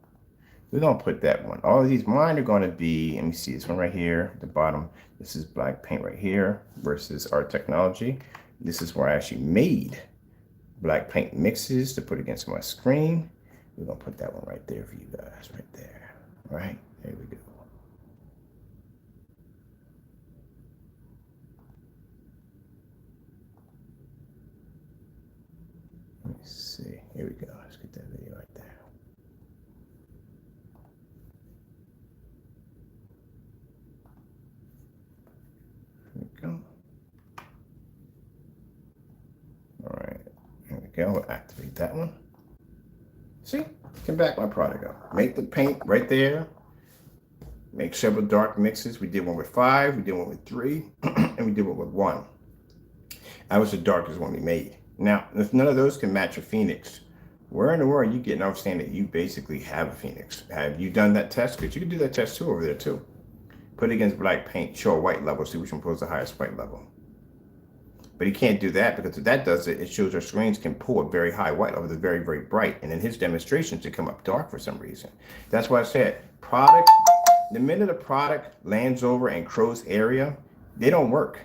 We're going to put that one. All of these, mine are going to be, let me see this one right here at the bottom. This is black paint right here versus our technology. This is where I actually made black paint mixes to put against my screen. We're going to put that one right there for you guys, right there. All right, there we go. Let me see. Here we go. Let's get that video right there. There we go. All right, there we go. We'll activate that one. See, can back my product up. Make the paint right there. Make several dark mixes. We did one with 5, we did one with 3, and we did one with 1. That was the darkest one we made. Now, if none of those can match a Phoenix Where in the world are you getting understanding that you basically have a Phoenix? Have you done that test? Because you can do that test too over there too. Put it against black paint, show a white level, see which one pulls the highest white level. But he can't do that because if that does it, it shows our screens can pull a very high white level that's very, very bright. And in his demonstrations, it come up dark for some reason. That's why I said product, the minute a product lands over in Crow's area, they don't work.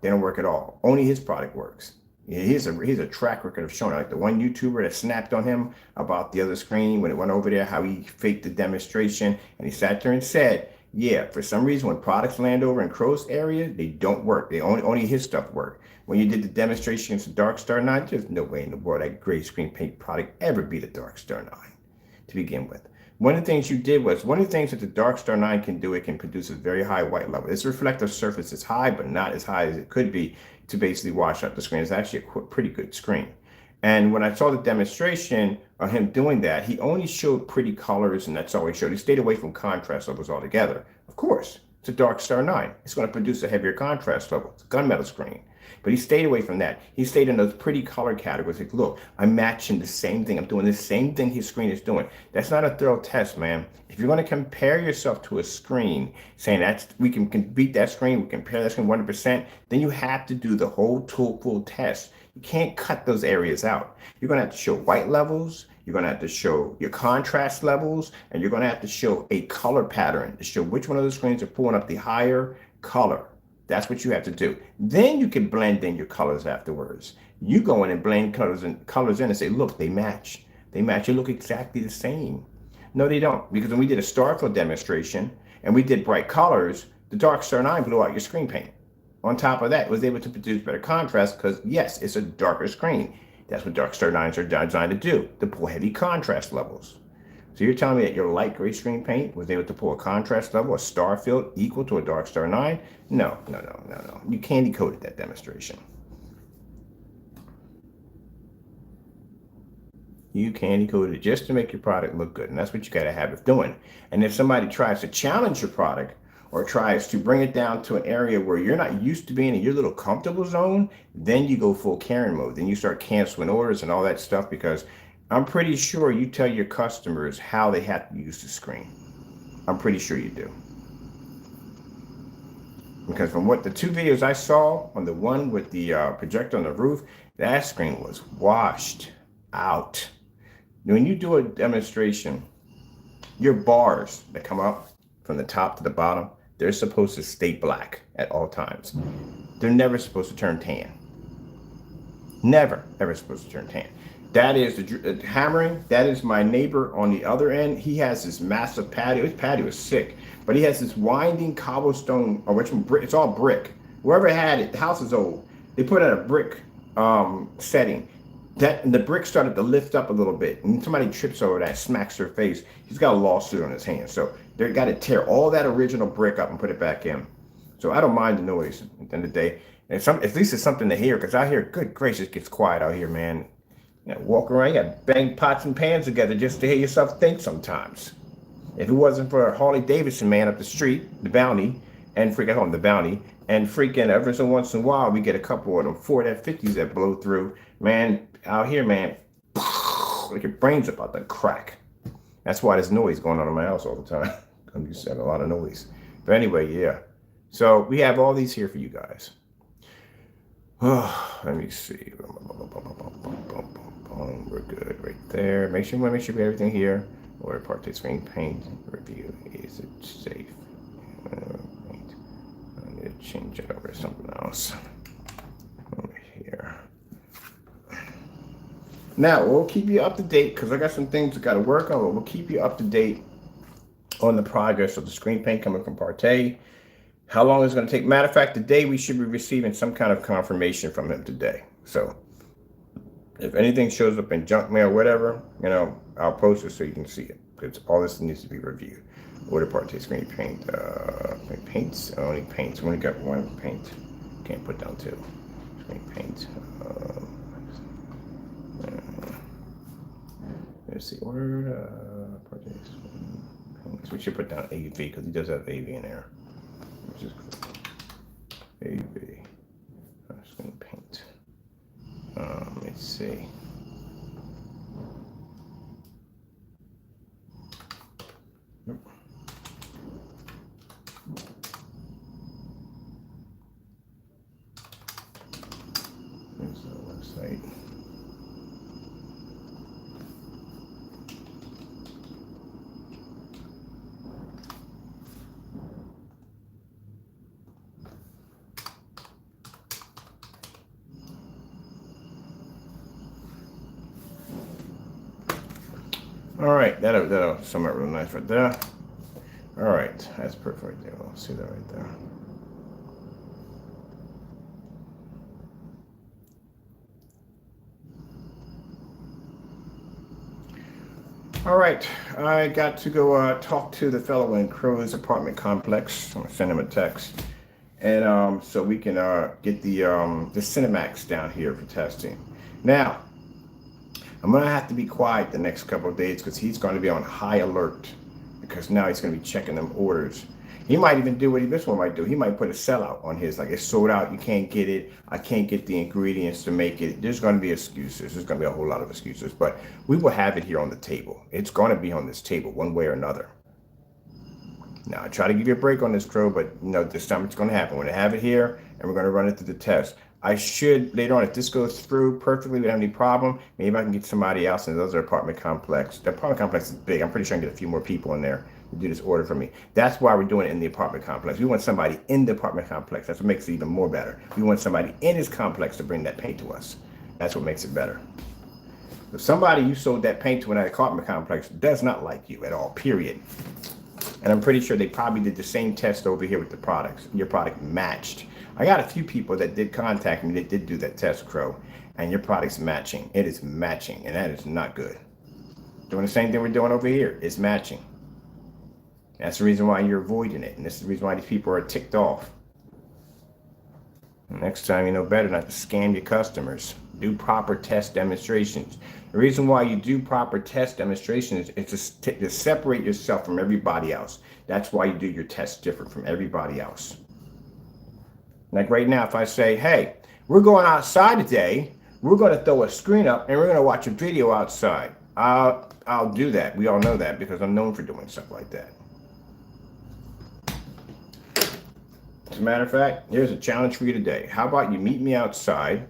They don't work at all. Only his product works. He's a track record of showing, like the one YouTuber that snapped on him about the other screen when it went over there, how he faked the demonstration. And he sat there and said, yeah, for some reason, when products land over in Crow's area, they don't work. They only his stuff work. When you did the demonstration against the Dark Star 9, there's no way in the world that gray screen paint product ever beat a Dark Star 9 to begin with. One of the things you did was, one of the things that the Dark Star 9 can do, it can produce a very high white level. Its reflective surface is high, but not as high as it could be to basically wash out the screen. It's actually a pretty good screen. And when I saw the demonstration of him doing that, he only showed pretty colors, and that's all he showed. He stayed away from contrast levels altogether. Of course, it's a Dark Star 9. It's going to produce a heavier contrast level. It's a gunmetal screen. But he stayed away from that. He stayed in those pretty color categories. Like, look, I'm matching the same thing. I'm doing the same thing his screen is doing. That's not a thorough test, man. If you're going to compare yourself to a screen, saying that we can beat that screen, we compare that screen 100%, then you have to do the whole full test. You can't cut those areas out. You're going to have to show white levels. You're going to have to show your contrast levels, and you're going to have to show a color pattern to show which one of the screens are pulling up the higher color. That's what you have to do. Then you can blend in your colors afterwards. You go in and blend colors in and say, look, they match. They match. They look exactly the same. No, they don't. Because when we did a Starfield demonstration and we did bright colors, the Dark Star 9 blew out your screen paint. On top of that, it was able to produce better contrast because, yes, it's a darker screen. That's what Dark Star 9s are designed to do, to pull heavy contrast levels. So you're telling me that your light gray screen paint was able to pull a contrast level, a Starfield, equal to a Dark Star 9? No. You candy coated that demonstration. You candy coated it just to make your product look good. And that's what you got to have it doing. And if somebody tries to challenge your product or tries to bring it down to an area where you're not used to being in your little comfortable zone, then you go full Karen mode. Then you start canceling orders and all that stuff, because I'm pretty sure you tell your customers how they have to use the screen. I'm pretty sure you do. Because from what the two videos I saw, on the one with the projector on the roof, that screen was washed out. When you do a demonstration, your bars that come up from the top to the bottom, they're supposed to stay black at all times. They're never supposed to turn tan. Never, ever supposed to turn tan. That is the hammering. That is my neighbor on the other end. He has this massive patio. His patio is sick, but he has this winding cobblestone, or which one, brick. It's all brick. Wherever had it, the house is old. They put it at a brick setting. And the brick started to lift up a little bit, and somebody trips over that, smacks their face. He's got a lawsuit on his hands, so they got to tear all that original brick up and put it back in. So I don't mind the noise at the end of the day. And at least it's something to hear, because out here, good gracious, it gets quiet out here, man. You know, walk around, you got to bang pots and pans together just to hear yourself think sometimes. If it wasn't for Harley Davidson man up the street, the Bounty, and I call him the Bounty, and freaking every so once in a while we get a couple of them Ford F-50s that blow through, man, out here, man, like your brain's about to crack. That's why there's noise going on in my house all the time. I'm used to having a lot of noise. But anyway, yeah. So we have all these here for you guys. Let me see. We're good right there. Make sure we have everything here. Order Partay screen paint review. Is it safe? Paint. I need to change it over to something else. Over here. Now we'll keep you up to date, because I got some things I got to work on. But we'll keep you up to date on the progress of the screen paint coming from Partay. How long is it going to take? Matter of fact, today we should be receiving some kind of confirmation from him today. So if anything shows up in junk mail, whatever, you know, I'll post it so you can see it, because all this needs to be reviewed. Order Partay screen paint. Paints, only paints. We only got one paint. Can't put down two. Screen paint. Let's see. Order Partay screen paints. We should put down AV, because he does have AV in there. Which is cool. AV. Screen paint. Let's see. Right. All right, that'll sum up real nice right there. All right, that's perfect right there. I'll see that right there. All right, I got to go talk to the fellow in Crow's apartment complex. I'm gonna send him a text, and so we can get the Cinemax down here for testing. Now, I'm gonna have to be quiet the next couple of days because he's going to be on high alert because now he's going to be checking them orders. He might even do what this one might do. He might put a sellout on his, like it's sold out, you can't get it, I can't get the ingredients to make it. There's going to be excuses. There's going to be a whole lot of excuses, but we will have it here on the table. It's going to be on this table one way or another. Now, I try to give you a break on this, Crow, but you know, this time it's going to happen. We're going to have it here, and we're going to run it through the test. I should, later on, if this goes through perfectly, we don't have any problem, maybe I can get somebody else in the other apartment complex. The apartment complex is big. I'm pretty sure I can get a few more people in there to do this order for me. That's why we're doing it in the apartment complex. We want somebody in the apartment complex. That's what makes it even more better. We want somebody in his complex to bring that paint to us. That's what makes it better. If somebody you sold that paint to in that apartment complex does not like you at all, period. And I'm pretty sure they probably did the same test over here with the products. Your product matched. I got a few people that did contact me that did do that test, Crow, and your product's matching. It is matching, and that is not good. Doing the same thing we're doing over here. It's matching. That's the reason why you're avoiding it, and this is the reason why these people are ticked off. Next time you know better not to scam your customers. Do proper test demonstrations. The reason why you do proper test demonstrations is to separate yourself from everybody else. That's why you do your tests different from everybody else. Like right now, if I say, hey, we're going outside today, we're going to throw a screen up and we're going to watch a video outside. I'll do that. We all know that because I'm known for doing stuff like that. As a matter of fact, here's a challenge for you today. How about you meet me outside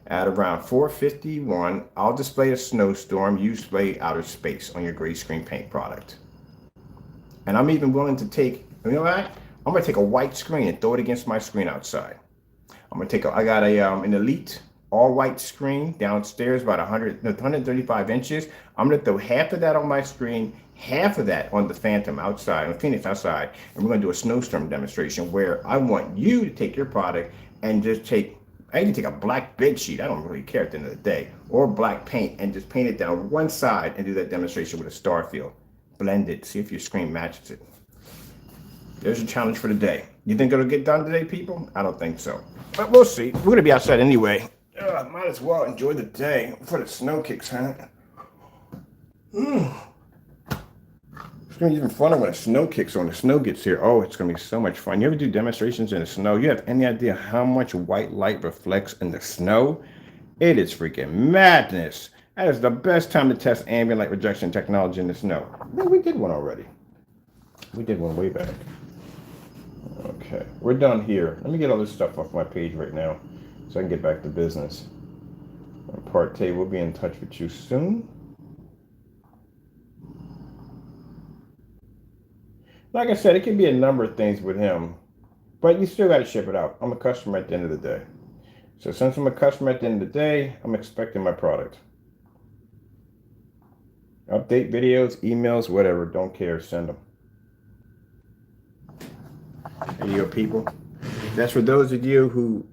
at around 4:51. I'll display a snowstorm. You display outer space on your gray screen paint product. And I'm even willing to take, you know what? I'm going to take a white screen and throw it against my screen outside. I'm going to take I got an Elite all white screen downstairs, about 135 inches. I'm going to throw half of that on my screen, half of that on the Phantom outside, on Phoenix outside, and we're going to do a snowstorm demonstration where I want you to take your product and just I can take a black bed sheet, I don't really care at the end of the day, or black paint and just paint it down one side and do that demonstration with a star field. Blend it, see if your screen matches it. There's a challenge for the day. You think it'll get done today, people? I don't think so. But we'll see. We're going to be outside anyway. Might as well enjoy the day before the snow kicks in. It's going to be even funner when the snow kicks on. The snow gets here. Oh, it's going to be so much fun. You ever do demonstrations in the snow? You have any idea how much white light reflects in the snow? It is freaking madness. That is the best time to test ambient light rejection technology in the snow. Man, we did one already. We did one way back. Okay, we're done here. Let me get all this stuff off my page right now so I can get back to business. Partay will be in touch with you soon. Like I said, it can be a number of things with him, but you still got to ship it out. I'm a customer at the end of the day. So since I'm a customer at the end of the day, I'm expecting my product. Update videos, emails, whatever. Don't care. Send them. There you go, people. That's for those of you who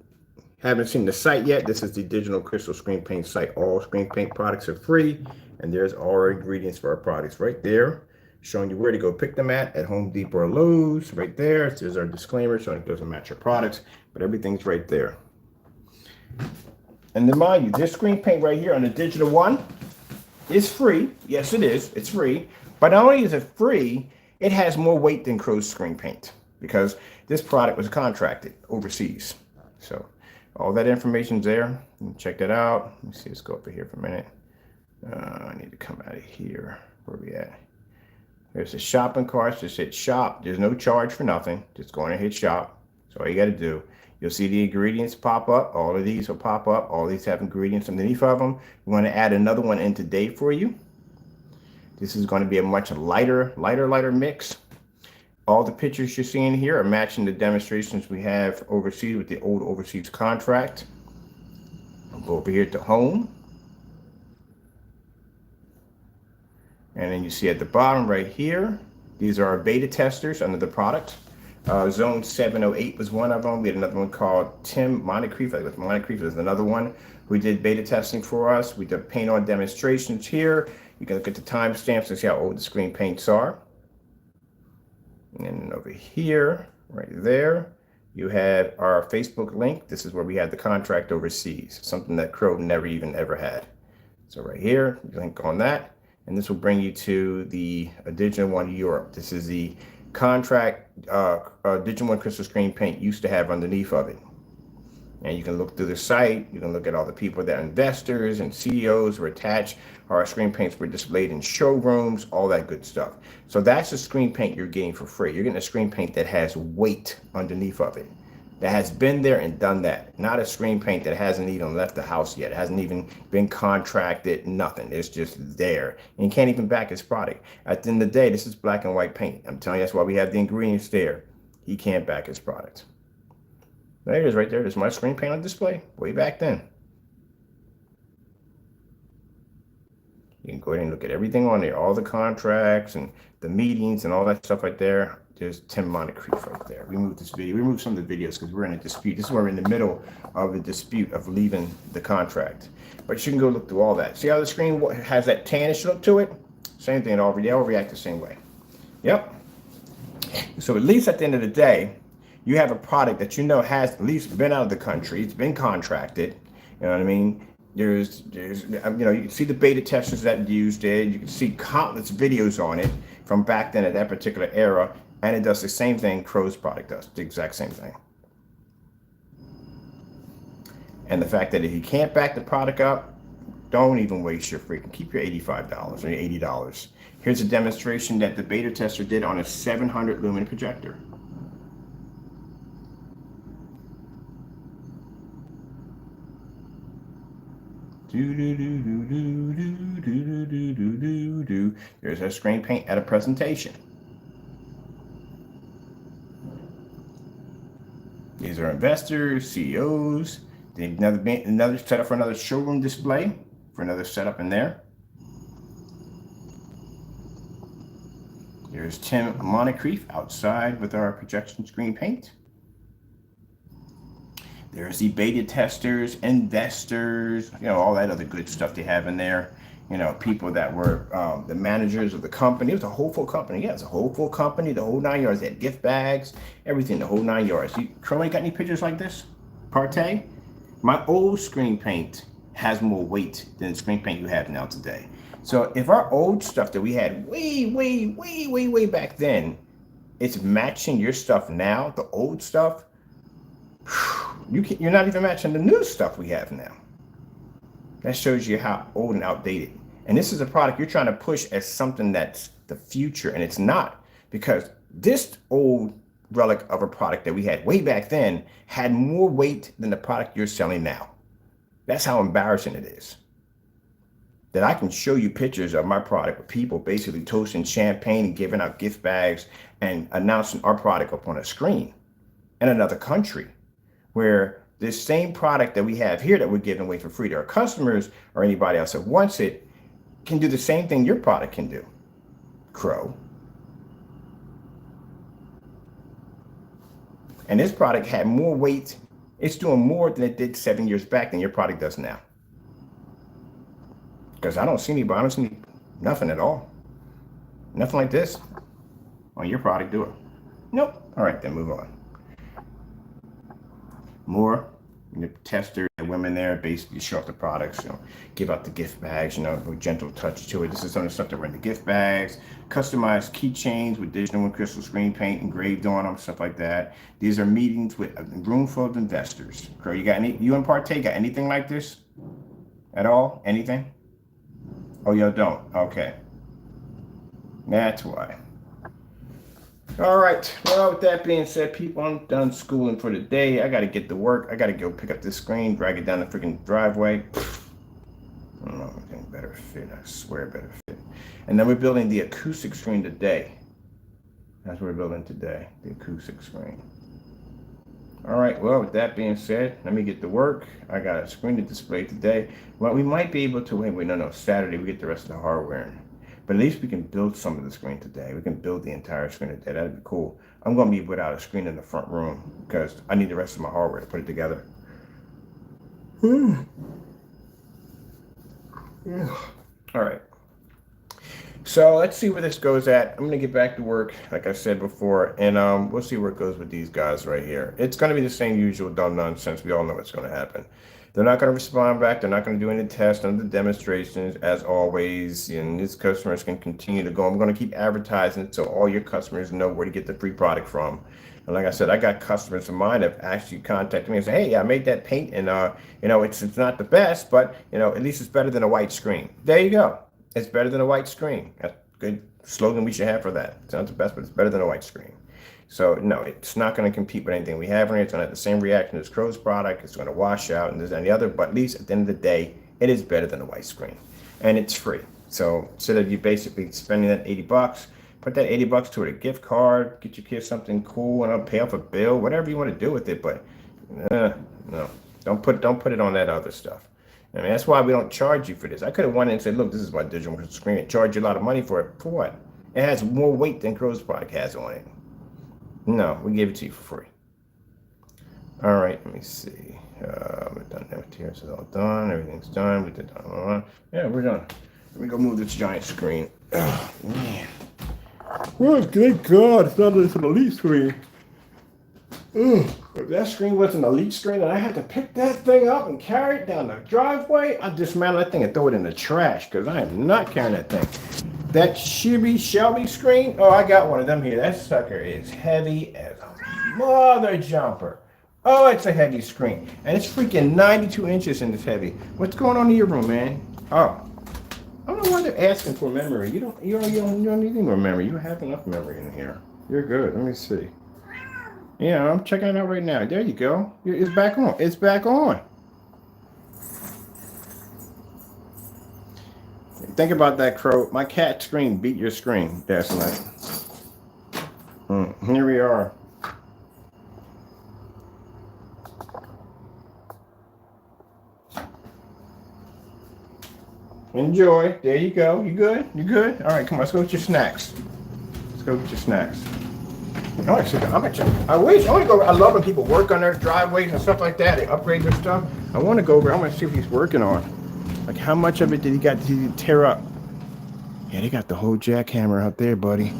haven't seen the site yet. This is the Digital Crystal Screen Paint site. All screen paint products are free, and there's all our ingredients for our products right there, showing you where to go pick them at Home Depot or Lowe's. Right there. There's our disclaimer showing it doesn't match your products, but everything's right there. And then mind you, this screen paint right here on the digital one is free. Yes, it is. It's free. But not only is it free, it has more weight than Crow's screen paint because this product was contracted overseas. So all that information's there. You can check that out. Let me see. Let's go over here for a minute. I need to come out of here. Where are we at? There's the shopping cart. Just hit shop. There's no charge for nothing. Just go on and hit shop. So all you got to do, you'll see the ingredients pop up. All of these will pop up. All these have ingredients underneath of them. We want to add another one in today for you. This is going to be a much lighter mix. All the pictures you're seeing here are matching the demonstrations we have overseas with the old overseas contract. I'll go over here to home. And then you see at the bottom right here, these are our beta testers under the product. Zone 708 was one of them. We had another one called Tim Moncrief. Moncrief is another one who did beta testing for us. We did paint on demonstrations here. You can look at the timestamps and see how old the screen paints are. And then over here, right there, you have our Facebook link. This is where we had the contract overseas, something that Crow never even ever had. So right here, you link on that, and this will bring you to the Digital One Europe. This is the contract Digital One crystal screen paint used to have underneath of it. And you can look through the site, you can look at all the people that are investors and CEOs were attached. Our screen paints were displayed in showrooms, all that good stuff. So that's the screen paint you're getting for free. You're getting a screen paint that has weight underneath of it, that has been there and done that. Not a screen paint that hasn't even left the house yet. It hasn't even been contracted, nothing. It's just there. And you can't even back his product. At the end of the day, this is black and white paint. I'm telling you, that's why we have the ingredients there. He can't back his product. There it is right there. There's my screen paint on display way back then. You can go ahead and look at everything on there, all the contracts and the meetings and all that stuff right there. There's Tim Moncrief right there. We moved this video. We moved some of the videos because we're in a dispute. This is where we're in the middle of a dispute of leaving the contract. But you can go look through all that. See how the screen has that tannish look to it? Same thing. They all react the same way. Yep. So at least at the end of the day, you have a product that you know has at least been out of the country. It's been contracted. You know what I mean? There's you know, you can see the beta testers that used it. You can see countless videos on it from back then at that particular era. And it does the same thing Crow's product does, the exact same thing. And the fact that if you can't back the product up, don't even waste your freaking, keep your $85 or your $80. Here's a demonstration that the beta tester did on a 700 lumen projector. There's our screen paint at a presentation. These are investors, CEOs. They've another setup for another showroom display, for another setup in there. There's Tim Moncrief outside with our projection screen paint. There's the beta testers, investors, you know, all that other good stuff they have in there. You know, people that were the managers of the company. It was a whole full company. Yeah, it's a whole full company, the whole 9 yards. They had gift bags, everything, the whole 9 yards. Crow ain't got any pictures like this? Partay? My old screen paint has more weight than the screen paint you have now today. So if our old stuff that we had way back then, it's matching your stuff now, the old stuff, you're not even matching the new stuff we have now. That shows you how old and outdated. And this is a product you're trying to push as something that's the future, and it's not, because this old relic of a product that we had way back then had more weight than the product you're selling now. That's how embarrassing it is. That I can show you pictures of my product with people basically toasting champagne and giving out gift bags and announcing our product up on a screen in another country, where this same product that we have here that we're giving away for free to our customers or anybody else that wants it can do the same thing your product can do, Crow. And this product had more weight. It's doing more than it did 7 years back than your product does now. Because I don't see nothing at all. Nothing like this on your product, do it? Nope. All right, then move on. More tester women there basically show off the products, you know, give out the gift bags, you know, with gentle touch to it. This is some of the stuff that were in the gift bags, customized keychains with digital and crystal screen paint engraved on them, stuff like that. These are meetings with a room full of investors. Crow, you and Partay got anything like this at all? Anything? Oh, y'all don't? Okay. That's why. All right. Well, with that being said, people, I'm done schooling for the day. I got to get to work. I got to go pick up this screen, drag it down the freaking driveway. I don't know. I think better fit. I swear better fit. And then we're building the acoustic screen today. That's what we're building today, the acoustic screen. All right, well, with that being said, let me get to work. I got a screen to display today. Well, we might be able to, wait, no, Saturday we get the rest of the hardware in. But at least we can build some of the screen today. We can build the entire screen today. That'd be cool. I'm going to be without a screen in the front room because I need the rest of my hardware to put it together. All right. So let's see where this goes at. I'm going to get back to work, like I said before, and we'll see where it goes with these guys right here. It's going to be the same usual dumb nonsense. We all know what's going to happen. They're not going to respond back. They're not going to do any tests, none of the demonstrations, as always. And these customers can continue to go. I'm going to keep advertising so all your customers know where to get the free product from. And like I said, I got customers of mine that actually contacted me and say, hey, I made that paint, and it's not the best, but at least it's better than a white screen. There you go. It's better than a white screen. That's a good slogan we should have for that. It's not the best, but it's better than a white screen. So no, it's not going to compete with anything we have in it. It's going to have the same reaction as Crow's product. It's going to wash out and there's any other, but at least at the end of the day, it is better than a white screen. And it's free. So instead of you basically spending that 80 bucks, put that 80 bucks toward a gift card, get your kids something cool, and I'll pay off a bill, whatever you want to do with it. But no, don't put it on that other stuff. I mean, that's why we don't charge you for this. I could have went in and said, look, this is my digital screen, and charge you a lot of money for it. For what? It has more weight than Crow's product has on it. No, we gave it to you for free. All right, let me see. We're done. The materials is all done. Everything's done. We did done. Yeah, we're done. Let me go move this giant screen. Oh, man. Well, thank God it's not an elite screen. If that screen was an elite screen and I had to pick that thing up and carry it down the driveway, I'd dismantle that thing and throw it in the trash because I am not carrying that thing. That Shelby screen, oh, I got one of them here. That sucker is heavy as a mother jumper. Oh, it's a heavy screen. And it's freaking 92 inches in this heavy. What's going on in your room, man? Oh, I don't know why they're asking for memory. You don't need any more memory. You have enough memory in here. You're good. Let me see. Yeah, I'm checking it out right now. There you go. It's back on. It's back on. Think about that, Crow. My cat screen beat your screen last night. Here we are. Enjoy. There you go. You good? You good? All right, come on. Let's go get your snacks. Let's go get your snacks. I love when people work on their driveways and stuff like that. They upgrade their stuff. I want to go over. I want to see what he's working on. Like, how much of it did he tear up? Yeah, they got the whole jackhammer out there, buddy.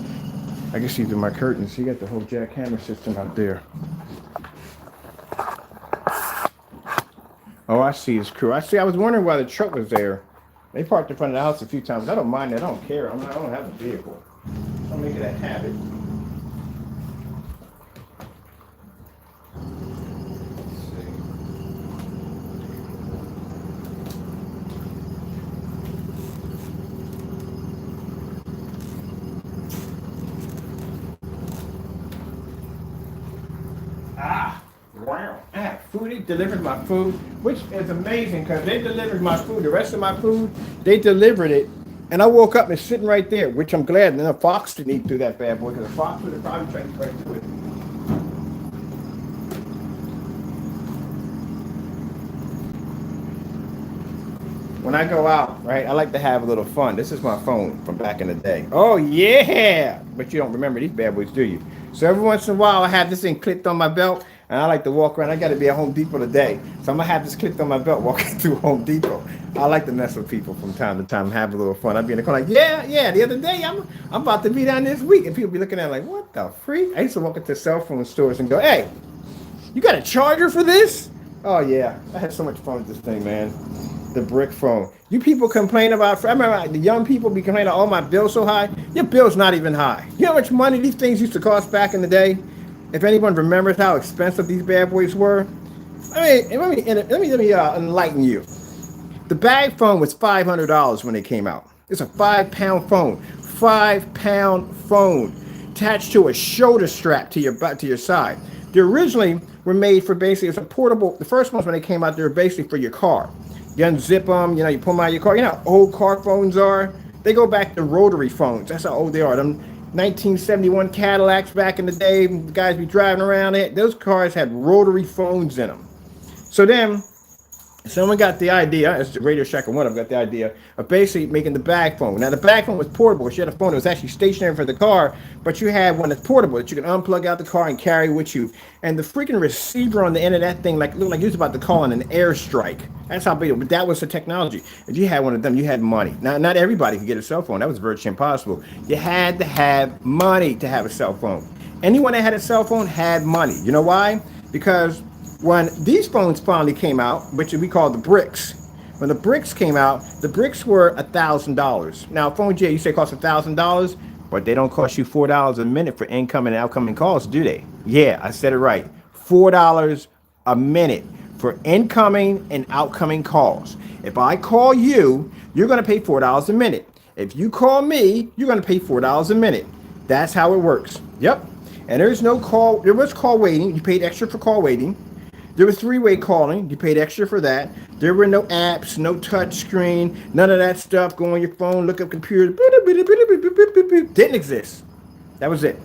I can see through my curtains. You got the whole jackhammer system out there. Oh, I see his crew. I was wondering why the truck was there. They parked in front of the house a few times. I don't mind that. I don't care. I don't have a vehicle. I'll make it a habit. Wow. Food, they delivered my food, which is amazing because they delivered my food. The rest of my food, they delivered it. And I woke up and it's sitting right there, which I'm glad. And then a fox didn't eat through that bad boy because a fox would have probably tried to right through it. When I go out, right, I like to have a little fun. This is my phone from back in the day. Oh, yeah. But you don't remember these bad boys, do you? So every once in a while, I have this thing clipped on my belt. And I like to walk around. I got to be at Home Depot today. So I'm going to have this clipped on my belt walking through Home Depot. I like to mess with people from time to time and have a little fun. I'll be in the car like, yeah. The other day, I'm about to be down this week. And people be looking at it like, what the freak? I used to walk into cell phone stores and go, hey, you got a charger for this? Oh, yeah. I had so much fun with this thing, man. The brick phone. You people complain about, I remember the young people be complaining, oh, my bill's so high. Your bill's not even high. You know how much money these things used to cost back in the day? If anyone remembers how expensive these bad boys were, let me enlighten you. The bag phone was $500 when they came out. It's a 5-pound phone. 5-pound phone. attached to a shoulder strap to your butt, to your side. They originally were made for basically, it's a portable, the first ones when they came out, they were basically for your car. You unzip them, you know, you pull them out of your car. You know how old car phones are? They go back to rotary phones. That's how old they are. Them 1971 Cadillacs back in the day, the guys be driving around it. Those cars had rotary phones in them. So then, someone got the idea, as the Radio Shack and one of them got the idea of basically making the bag phone. Now the bag phone was portable. She had a phone that was actually stationary for the car, but you had one that's portable that you can unplug out the car and carry with you. And the freaking receiver on the end of that thing, like, looked like you was about to call in an airstrike. That's how big. But that was the technology. If you had one of them, you had money. Now, not everybody could get a cell phone. That was virtually impossible. You had to have money to have a cell phone. Anyone that had a cell phone had money. You know why? Because when these phones finally came out, which we call the bricks, when the bricks came out, the bricks were $1,000. Now, phone J, you say cost $1,000, but they don't cost you $4 a minute for incoming and outgoing calls, do they? Yeah, I said it right. $4 a minute for incoming and outgoing calls. If I call you, you're going to pay $4 a minute. If you call me, you're going to pay $4 a minute. That's how it works. Yep. And there's no call. There was call waiting. You paid extra for call waiting. There was three-way calling. You paid extra for that. There were no apps, no touch screen, none of that stuff. Go on your phone, look up computer. Didn't exist. That was it.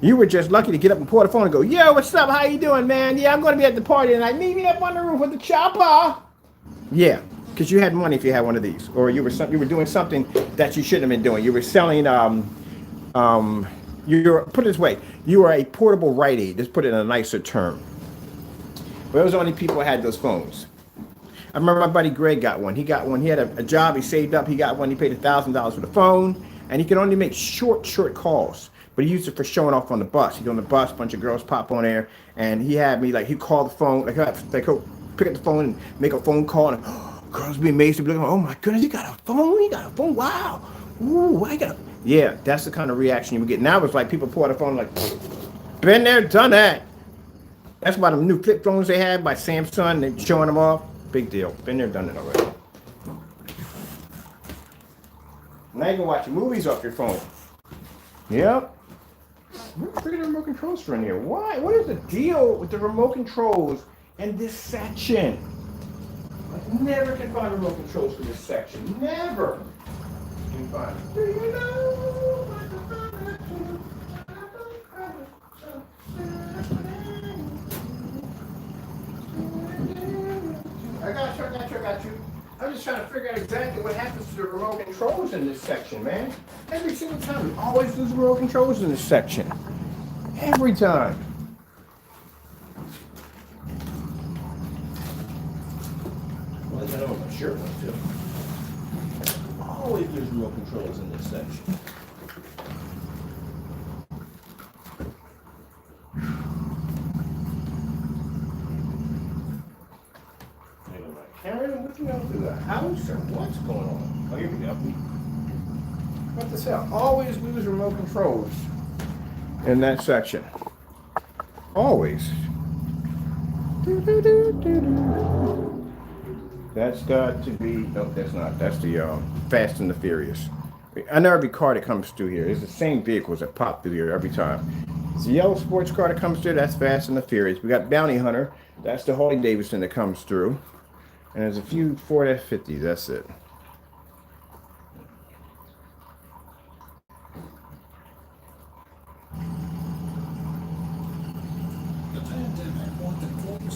You were just lucky to get up and pull the phone and go, yo, what's up? How you doing, man? Yeah, I'm going to be at the party tonight. Meet me up on the roof with the chopper. Yeah, because you had money if you had one of these. Or you were doing something that you shouldn't have been doing. You were selling, put it this way, you were a portable Rite Aid. Let's put it in a nicer term. But those only people who had those phones. I remember my buddy Greg got one. He got one. He had a job. He saved up. He got one. He paid $1,000 for the phone. And he could only make short calls. But he used it for showing off on the bus. He'd go on the bus, a bunch of girls pop on there. And he had me, like, he'd call the phone. Like, he'll pick up the phone and make a phone call. And girls be amazed. They'd be like, oh, my goodness, you got a phone? You got a phone? Wow. Ooh, I got a... Yeah, that's the kind of reaction you would get. Now it's like people pull out the phone like, been there, done that. That's why the new flip phones they have by Samsung, they're showing them off. Big deal. Been there, done it already. Now you can watch movies off your phone. Yep. Where's the remote controls for in here? Why? What is the deal with the remote controls in this section? I never can find remote controls for this section. Never. Can find it. Do you know? I got you. I'm just trying to figure out exactly what happens to the remote controls in this section, man. Every single time, we always lose remote controls in this section. Every time. Well, I know my shirt one too. Always lose remote controls in this section. Carrying them with me out to the house, or what's going on? Oh, here we go. What the hell? Always lose remote controls in that section. Always. That's got to be. No, that's not. That's the Fast and the Furious. I know every car that comes through here. It's the same vehicles that pop through here every time. It's a yellow sports car that comes through. That's Fast and the Furious. We got Bounty Hunter. That's the Harley Davidson that comes through. And there's a few Ford F-50s, that's it.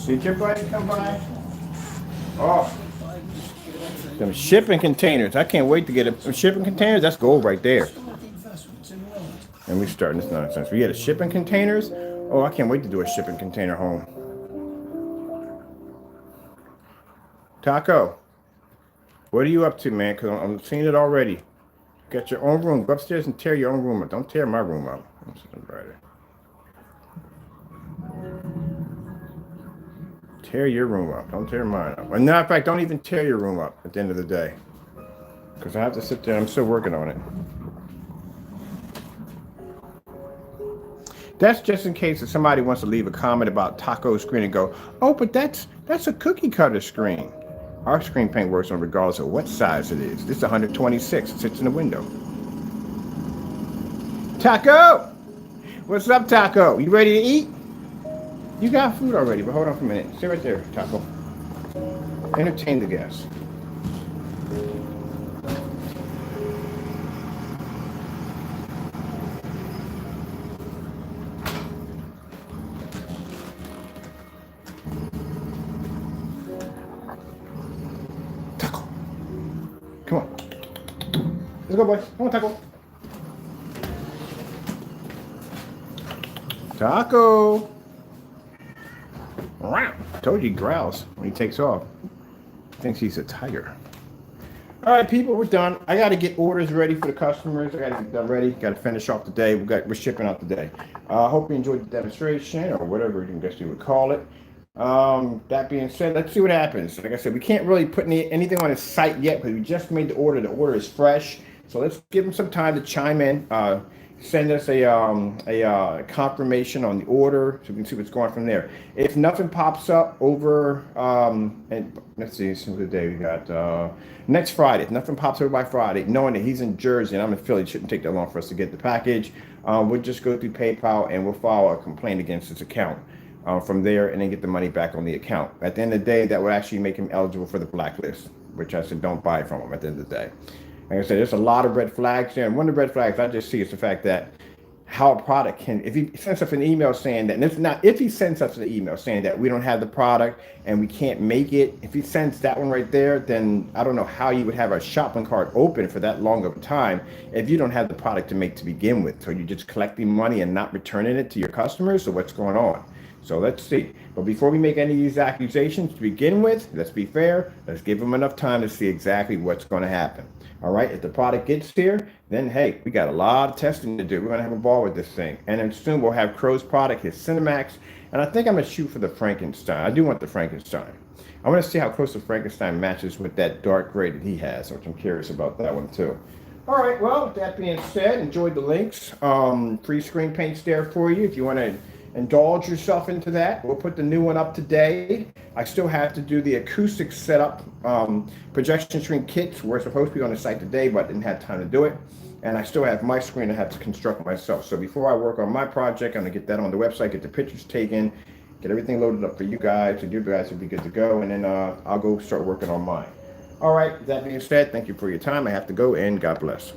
Did your buddy come by? Oh, them shipping containers. I can't wait to get them shipping containers. That's gold right there. And we're starting this nonsense. We had a shipping containers. Oh, I can't wait to do a shipping container home. Taco, what are you up to, man? Because I'm seeing it already. Got your own room. Go upstairs and tear your own room up. Don't tear my room up. I'm sitting brighter. Tear your room up. Don't tear mine up. And in fact, don't even tear your room up at the end of the day. Because I have to sit there. I'm still working on it. That's just in case if somebody wants to leave a comment about Taco's screen and go, oh, but that's a cookie cutter screen. Our screen paint works on regardless of what size it is. This is 126. It sits in the window. Taco! What's up, Taco? You ready to eat? You got food already, but hold on for a minute. Stay right there, Taco. Entertain the guests. Taco. Come on. Let's go, boys. Come on, Taco. Taco. I told you he growls when he takes off. Thinks he's a tiger. All right, people, we're done. I got to get orders ready for the customers. I got to get them ready. Got to finish off today. We're shipping out today. Hope you enjoyed the demonstration or whatever you guess you would call it. That being said, let's see what happens. Like I said, we can't really put anything on his site yet because we just made the order. The order is fresh, so let's give him some time to chime in. Send us a confirmation on the order so we can see what's going from there. If nothing pops up over and let's see, the day we got next Friday. If nothing pops over by Friday, knowing that he's in Jersey and I'm in Philly, it shouldn't take that long for us to get the package. We'll just go through PayPal and we'll file a complaint against his account from there, and then get the money back on the account. At the end of the day, that would actually make him eligible for the blacklist, which I said don't buy from him at the end of the day. Like I said, there's a lot of red flags there, and one of the red flags I just see is the fact that how a product can, if he sends us an email saying that, and it's not, if he sends us an email saying that we don't have the product and we can't make it, if he sends that one right there, then I don't know how you would have a shopping cart open for that long of a time if you don't have the product to make to begin with. So you're just collecting money and not returning it to your customers. So what's going on? So let's see. But before we make any of these accusations to begin with, let's be fair. Let's give them enough time to see exactly what's going to happen. All right, if the product gets here, then hey, we got a lot of testing to do. We're gonna have a ball with this thing. And then soon we'll have Crow's product, his Cinemax, and I think I'm gonna shoot for the Frankenstein. I do want the Frankenstein. I wanna see how close the Frankenstein matches with that dark gray that he has, which I'm curious about that one too. All right, well, with that being said, enjoyed the links. Free screen paints there for you if you wanna indulge yourself into that. We'll put the new one up today. I still have to do the acoustic setup. Projection screen kits were supposed to be on the site today, but didn't have time to do it. And I still have my screen I have to construct myself. So before I work on my project, I'm gonna get that on the website, get the pictures taken, get everything loaded up for you guys, and you guys will be good to go. And then I'll go start working on mine. All right, that being said, thank you for your time. I have to go, and God bless.